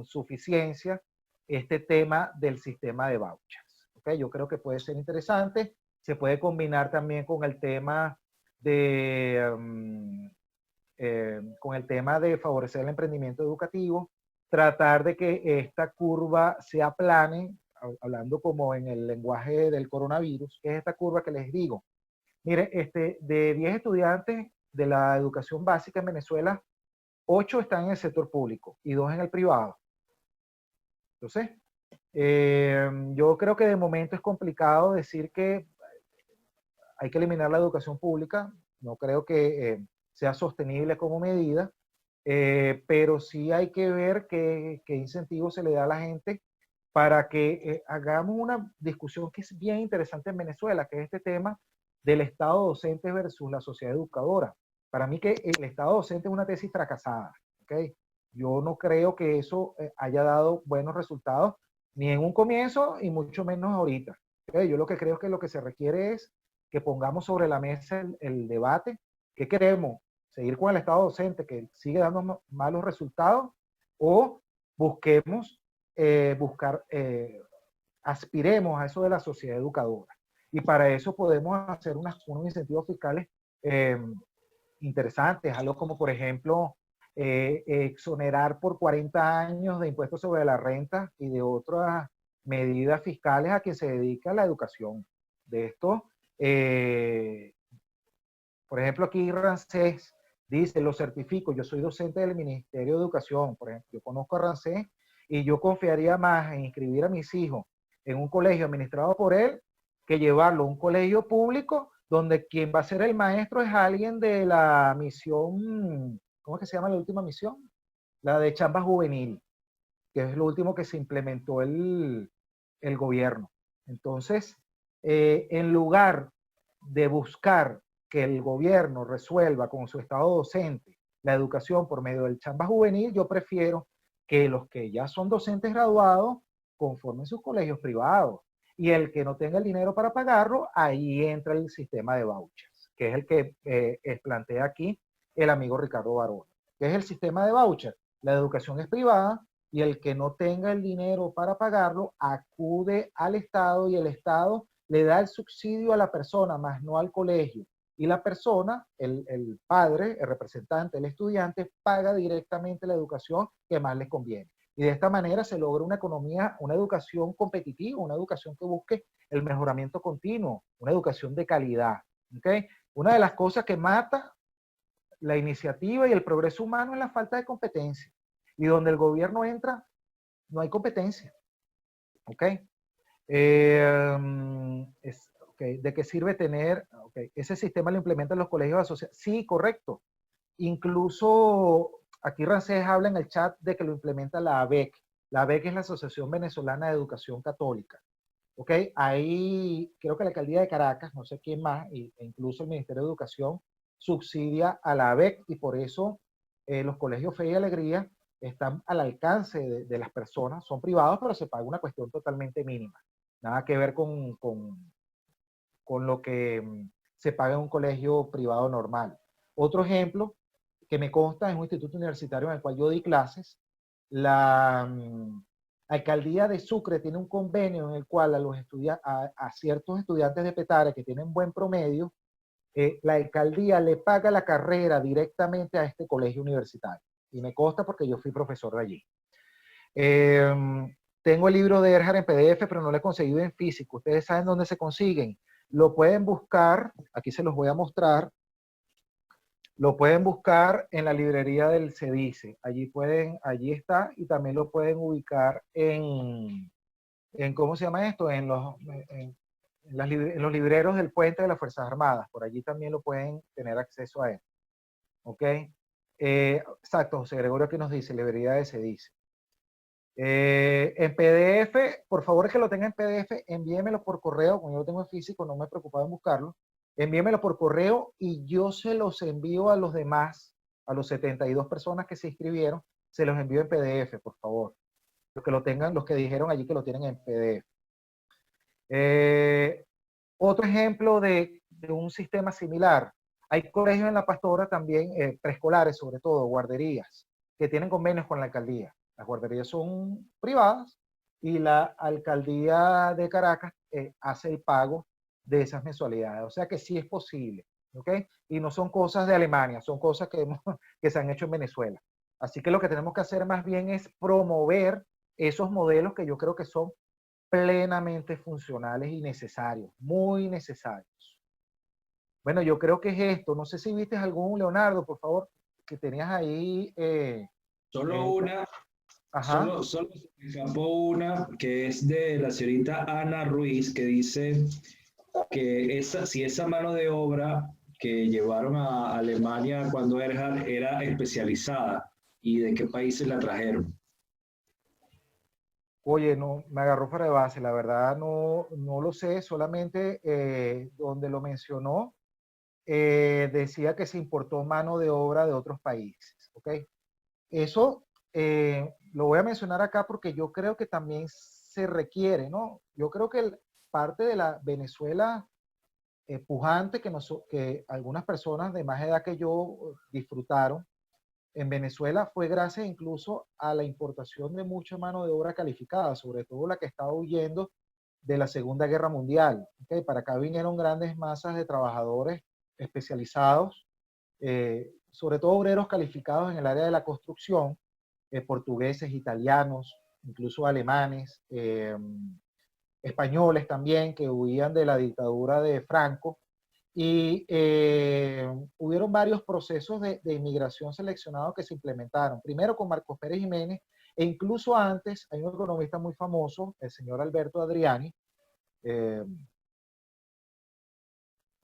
Speaker 1: suficiencia este tema del sistema de vouchers. ¿Okay? Yo creo que puede ser interesante, se puede combinar también con el tema de favorecer el emprendimiento educativo, tratar de que esta curva se aplane, hablando como en el lenguaje del coronavirus, que es esta curva que les digo. Mire, de 10 estudiantes de la educación básica en Venezuela, 8 están en el sector público y 2 en el privado. Entonces, yo creo que de momento es complicado decir que hay que eliminar la educación pública. No creo que sea sostenible como medida, pero sí hay que ver qué incentivos se le da a la gente para que hagamos una discusión que es bien interesante en Venezuela, que es este tema del Estado docente versus la sociedad educadora. Para mí que el Estado docente es una tesis fracasada, ¿ok? Yo no creo que eso haya dado buenos resultados, ni en un comienzo y mucho menos ahorita. ¿Okay? Yo lo que creo que lo que se requiere es que pongamos sobre la mesa el debate. ¿Qué queremos? ¿Seguir con el Estado docente que sigue dando malos resultados? ¿O busquemos aspiremos a eso de la sociedad educadora? Y para eso podemos hacer unos incentivos fiscales eh, interesantes, algo como por ejemplo exonerar por 40 años de impuestos sobre la renta y de otras medidas fiscales a quien se dedica a la educación. De esto, eh, por ejemplo, aquí Rancés dice, lo certifico, yo soy docente del Ministerio de Educación, por ejemplo, yo conozco a Rancés y yo confiaría más en inscribir a mis hijos en un colegio administrado por él que llevarlo a un colegio público donde quien va a ser el maestro es alguien de la misión, ¿cómo es que se llama la última misión? La de Chamba Juvenil, que es lo último que se implementó el gobierno. Entonces, en lugar de buscar que el gobierno resuelva con su estado docente la educación por medio del Chamba Juvenil, yo prefiero que los que ya son docentes graduados conformen sus colegios privados. Y el que no tenga el dinero para pagarlo, ahí entra el sistema de vouchers, que es el que plantea aquí el amigo Ricardo Barón. ¿Qué es el sistema de vouchers? La educación es privada, y el que no tenga el dinero para pagarlo acude al Estado y el Estado le da el subsidio a la persona, más no al colegio. Y la persona, el padre, el representante, el estudiante, paga directamente la educación que más les conviene. Y de esta manera se logra una economía, una educación competitiva, una educación que busque el mejoramiento continuo, una educación de calidad. ¿Okay? Una de las cosas que mata la iniciativa y el progreso humano es la falta de competencia. Y donde el gobierno entra, no hay competencia. ¿Ok? Okay. ¿De qué sirve tener? Okay. Ese sistema lo implementan los colegios asociados. Sí, correcto. Incluso aquí Rancés habla en el chat de que lo implementa la ABEC. La ABEC es la Asociación Venezolana de Educación Católica. ¿Ok? Ahí creo que la alcaldía de Caracas, no sé quién más, e incluso el Ministerio de Educación subsidia a la ABEC y por eso los colegios Fe y Alegría están al alcance de las personas, son privados, pero se paga una cuestión totalmente mínima. Nada que ver con lo que se paga en un colegio privado normal. Otro ejemplo que me consta es un instituto universitario en el cual yo di clases. La alcaldía de Sucre tiene un convenio en el cual a ciertos estudiantes de Petare que tienen buen promedio, la alcaldía le paga la carrera directamente a este colegio universitario. Y me consta porque yo fui profesor de allí. Tengo el libro de Erhard en PDF, pero no lo he conseguido en físico. Ustedes saben dónde se consiguen. Lo pueden buscar, aquí se los voy a mostrar. Lo pueden buscar en la librería del Cedice. Allí está, y también lo pueden ubicar ¿cómo se llama esto? En los libreros del Puente de las Fuerzas Armadas. Por allí también lo pueden tener acceso a él. ¿Ok? Exacto, José Gregorio aquí nos dice, librería del Cedice. En PDF, por favor, que lo tenga en PDF, envíemelo por correo. Como yo lo tengo en físico, no me he preocupado en buscarlo. Envíemelo por correo y yo se los envío a los demás, a los 72 personas que se inscribieron, se los envío en PDF, por favor. Los que lo tengan, los que dijeron allí que lo tienen en PDF. Otro ejemplo de un sistema similar. Hay colegios en La Pastora también, preescolares sobre todo, guarderías, que tienen convenios con la alcaldía. Las guarderías son privadas y la alcaldía de Caracas hace el pago de esas mensualidades. O sea que sí es posible, ¿ok? Y no son cosas de Alemania, son cosas que se han hecho en Venezuela. Así que lo que tenemos que hacer más bien es promover esos modelos que yo creo que son plenamente funcionales y necesarios, muy necesarios. Bueno, yo creo que es esto. No sé si viste algún, Leonardo, por favor, que tenías ahí.
Speaker 2: Solo una,
Speaker 1: Ajá.
Speaker 2: solo se me escapó una que es de la señorita Ana Ruiz, que dice que si esa mano de obra que llevaron a Alemania cuando Erhard era especializada y de qué países la trajeron.
Speaker 1: Oye, no, me agarró fuera de base, la verdad no lo sé, solamente donde lo mencionó, decía que se importó mano de obra de otros países, ¿ok? Eso lo voy a mencionar acá porque yo creo que también se requiere, ¿no? Yo creo que parte de la Venezuela pujante que algunas personas de más edad que yo disfrutaron en Venezuela fue gracias incluso a la importación de mucha mano de obra calificada, sobre todo la que estaba huyendo de la Segunda Guerra Mundial. ¿Okay? Para acá vinieron grandes masas de trabajadores especializados, sobre todo obreros calificados en el área de la construcción, portugueses, italianos, incluso alemanes, españoles también, que huían de la dictadura de Franco. Y hubieron varios procesos de inmigración seleccionados que se implementaron. Primero con Marcos Pérez Jiménez, e incluso antes hay un economista muy famoso, el señor Alberto Adriani.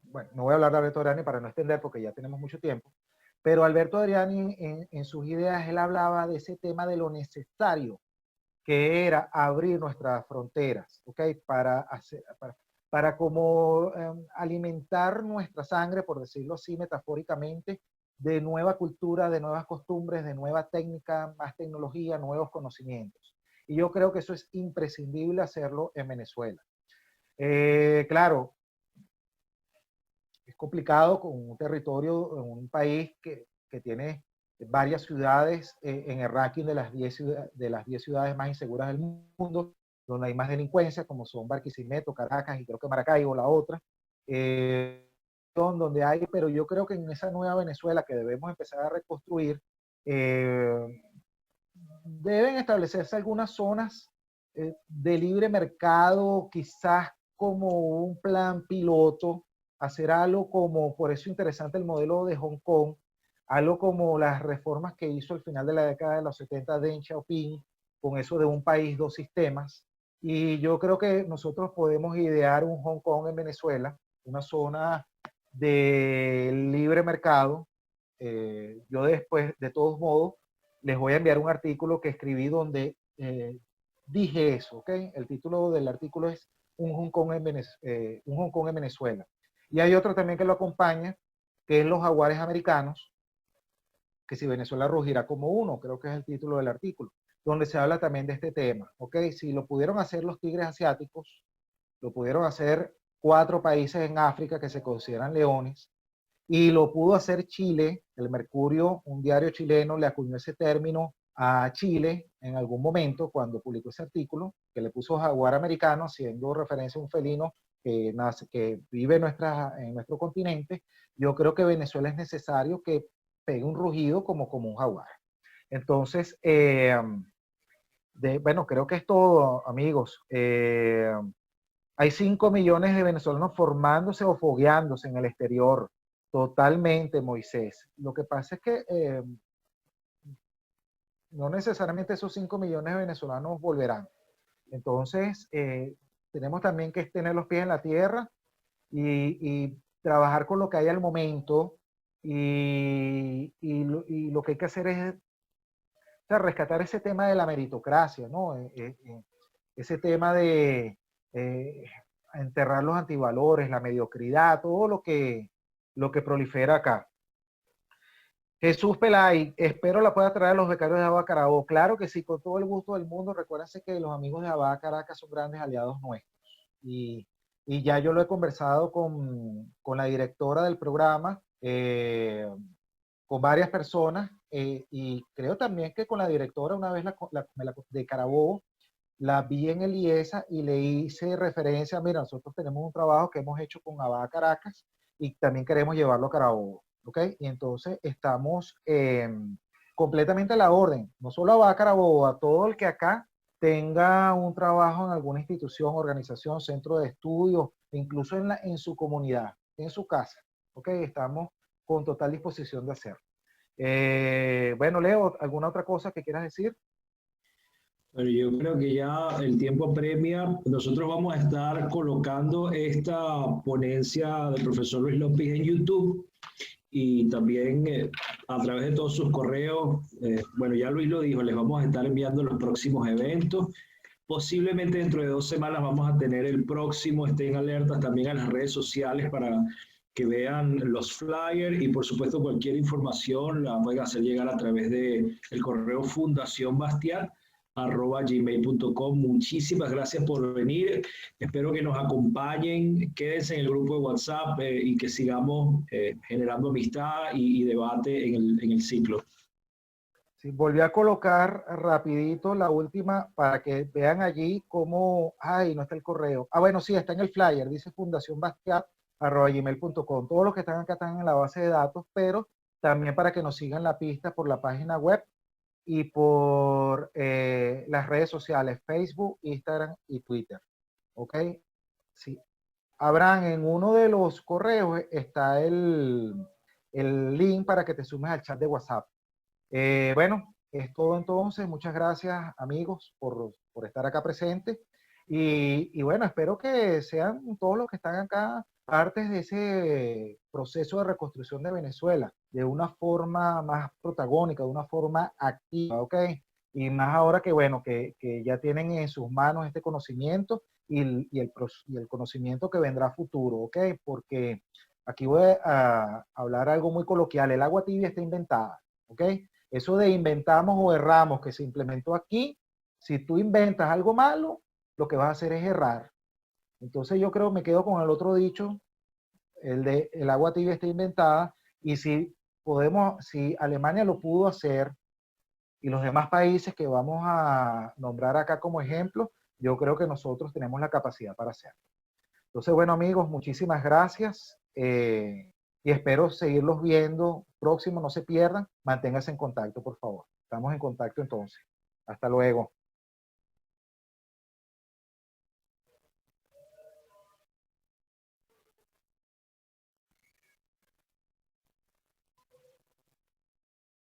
Speaker 1: Bueno, no voy a hablar de Alberto Adriani para no extender porque ya tenemos mucho tiempo, pero Alberto Adriani en sus ideas, él hablaba de ese tema de lo necesario que era abrir nuestras fronteras, ¿ok? Para como alimentar nuestra sangre, por decirlo así metafóricamente, de nueva cultura, de nuevas costumbres, de nueva técnica, más tecnología, nuevos conocimientos. Y yo creo que eso es imprescindible hacerlo en Venezuela. Claro, es complicado con un territorio, en un país que tiene varias ciudades en el ranking de las 10 ciudades más inseguras del mundo, donde hay más delincuencia, como son Barquisimeto, Caracas y creo que Maracaibo, la otra, donde hay, pero yo creo que en esa nueva Venezuela que debemos empezar a reconstruir, deben establecerse algunas zonas de libre mercado, quizás como un plan piloto, hacer algo como, por eso interesante el modelo de Hong Kong, algo como las reformas que hizo al final de la década de los 70 Deng Xiaoping, con eso de un país, dos sistemas. Y yo creo que nosotros podemos idear un Hong Kong en Venezuela, una zona de libre mercado. Yo después, de todos modos, les voy a enviar un artículo que escribí donde dije eso, ¿ok? El título del artículo es un Hong Kong un Hong Kong en Venezuela. Y hay otro también que lo acompaña, que es los jaguares americanos, que si Venezuela rugirá como uno, creo que es el título del artículo, donde se habla también de este tema, ¿ok? Si lo pudieron hacer los tigres asiáticos, lo pudieron hacer 4 países en África que se consideran leones, y lo pudo hacer Chile. El Mercurio, un diario chileno, le acuñó ese término a Chile en algún momento cuando publicó ese artículo, que le puso jaguar americano, haciendo referencia a un felino que vive en nuestro continente. Yo creo que Venezuela es necesario que pegue un rugido como un jaguar. Entonces, bueno, creo que es todo, amigos. Hay 5 millones de venezolanos formándose o fogueándose en el exterior. Totalmente, Moisés. Lo que pasa es que no necesariamente esos 5 millones de venezolanos volverán. Entonces, tenemos también que tener los pies en la tierra y trabajar con lo que hay al momento. Y lo que hay que hacer es, o sea, rescatar ese tema de la meritocracia, ¿no? Ese tema de eh, enterrar los antivalores, la mediocridad, todo lo que prolifera acá. Jesús Pelay, espero la pueda traer a los becarios de Abba Carabobo. Claro que sí, con todo el gusto del mundo. Recuérdense que los amigos de Abba Caracas son grandes aliados nuestros. Y ya yo lo he conversado con la directora del programa, con varias personas, y creo también que con la directora, una vez de Carabobo, la vi en el IESA y le hice referencia. Mira, nosotros tenemos un trabajo que hemos hecho con Abba Caracas y también queremos llevarlo a Carabobo, ¿ok? Y entonces estamos completamente a la orden, no solo a Abba Carabobo, a todo el que acá tenga un trabajo en alguna institución, organización, centro de estudios, incluso en su comunidad, en su casa, ¿ok? Estamos con total disposición de hacerlo. Bueno, Leo, ¿alguna otra cosa que quieras decir?
Speaker 2: Bueno, yo creo que ya el tiempo apremia. Nosotros vamos a estar colocando esta ponencia del profesor Luis López en YouTube y también a través de todos sus correos. Bueno, ya Luis lo dijo, les vamos a estar enviando los próximos eventos. Posiblemente dentro de 2 semanas vamos a tener el próximo. Estén alertas también a las redes sociales para que vean los flyers y por supuesto cualquier información la pueden hacer llegar a través de el correo fundacionbastiat@gmail.com. Muchísimas gracias por venir. Espero que nos acompañen, quédense en el grupo de WhatsApp y que sigamos generando amistad y debate en el ciclo.
Speaker 1: Sí, volví a colocar rapidito la última para que vean allí cómo, ay, no está el correo. Ah, bueno, sí, está en el flyer, dice fundacionbastiat@gmail.com. Todos los que están acá están en la base de datos, pero también para que nos sigan la pista por la página web y por las redes sociales, Facebook, Instagram y Twitter. ¿Ok? Sí. Abraham, en uno de los correos está el link para que te sumes al chat de WhatsApp. Bueno, es todo entonces. Muchas gracias, amigos, por estar acá presentes. Y bueno, espero que sean todos los que están acá partes de ese proceso de reconstrucción de Venezuela de una forma más protagónica, de una forma activa, ¿ok? Y más ahora que, bueno, que ya tienen en sus manos este conocimiento y el conocimiento que vendrá a futuro, ¿ok? Porque aquí voy a hablar algo muy coloquial. El agua tibia está inventada, ¿ok? Eso de inventamos o erramos que se implementó aquí, si tú inventas algo malo, lo que vas a hacer es errar. Entonces yo creo, me quedo con el otro dicho, el de el agua tibia está inventada, y si Alemania lo pudo hacer y los demás países que vamos a nombrar acá como ejemplo, yo creo que nosotros tenemos la capacidad para hacerlo. Entonces, bueno, amigos, muchísimas gracias y espero seguirlos viendo próximo. No se pierdan, manténganse en contacto, por favor. Estamos en contacto entonces. Hasta luego.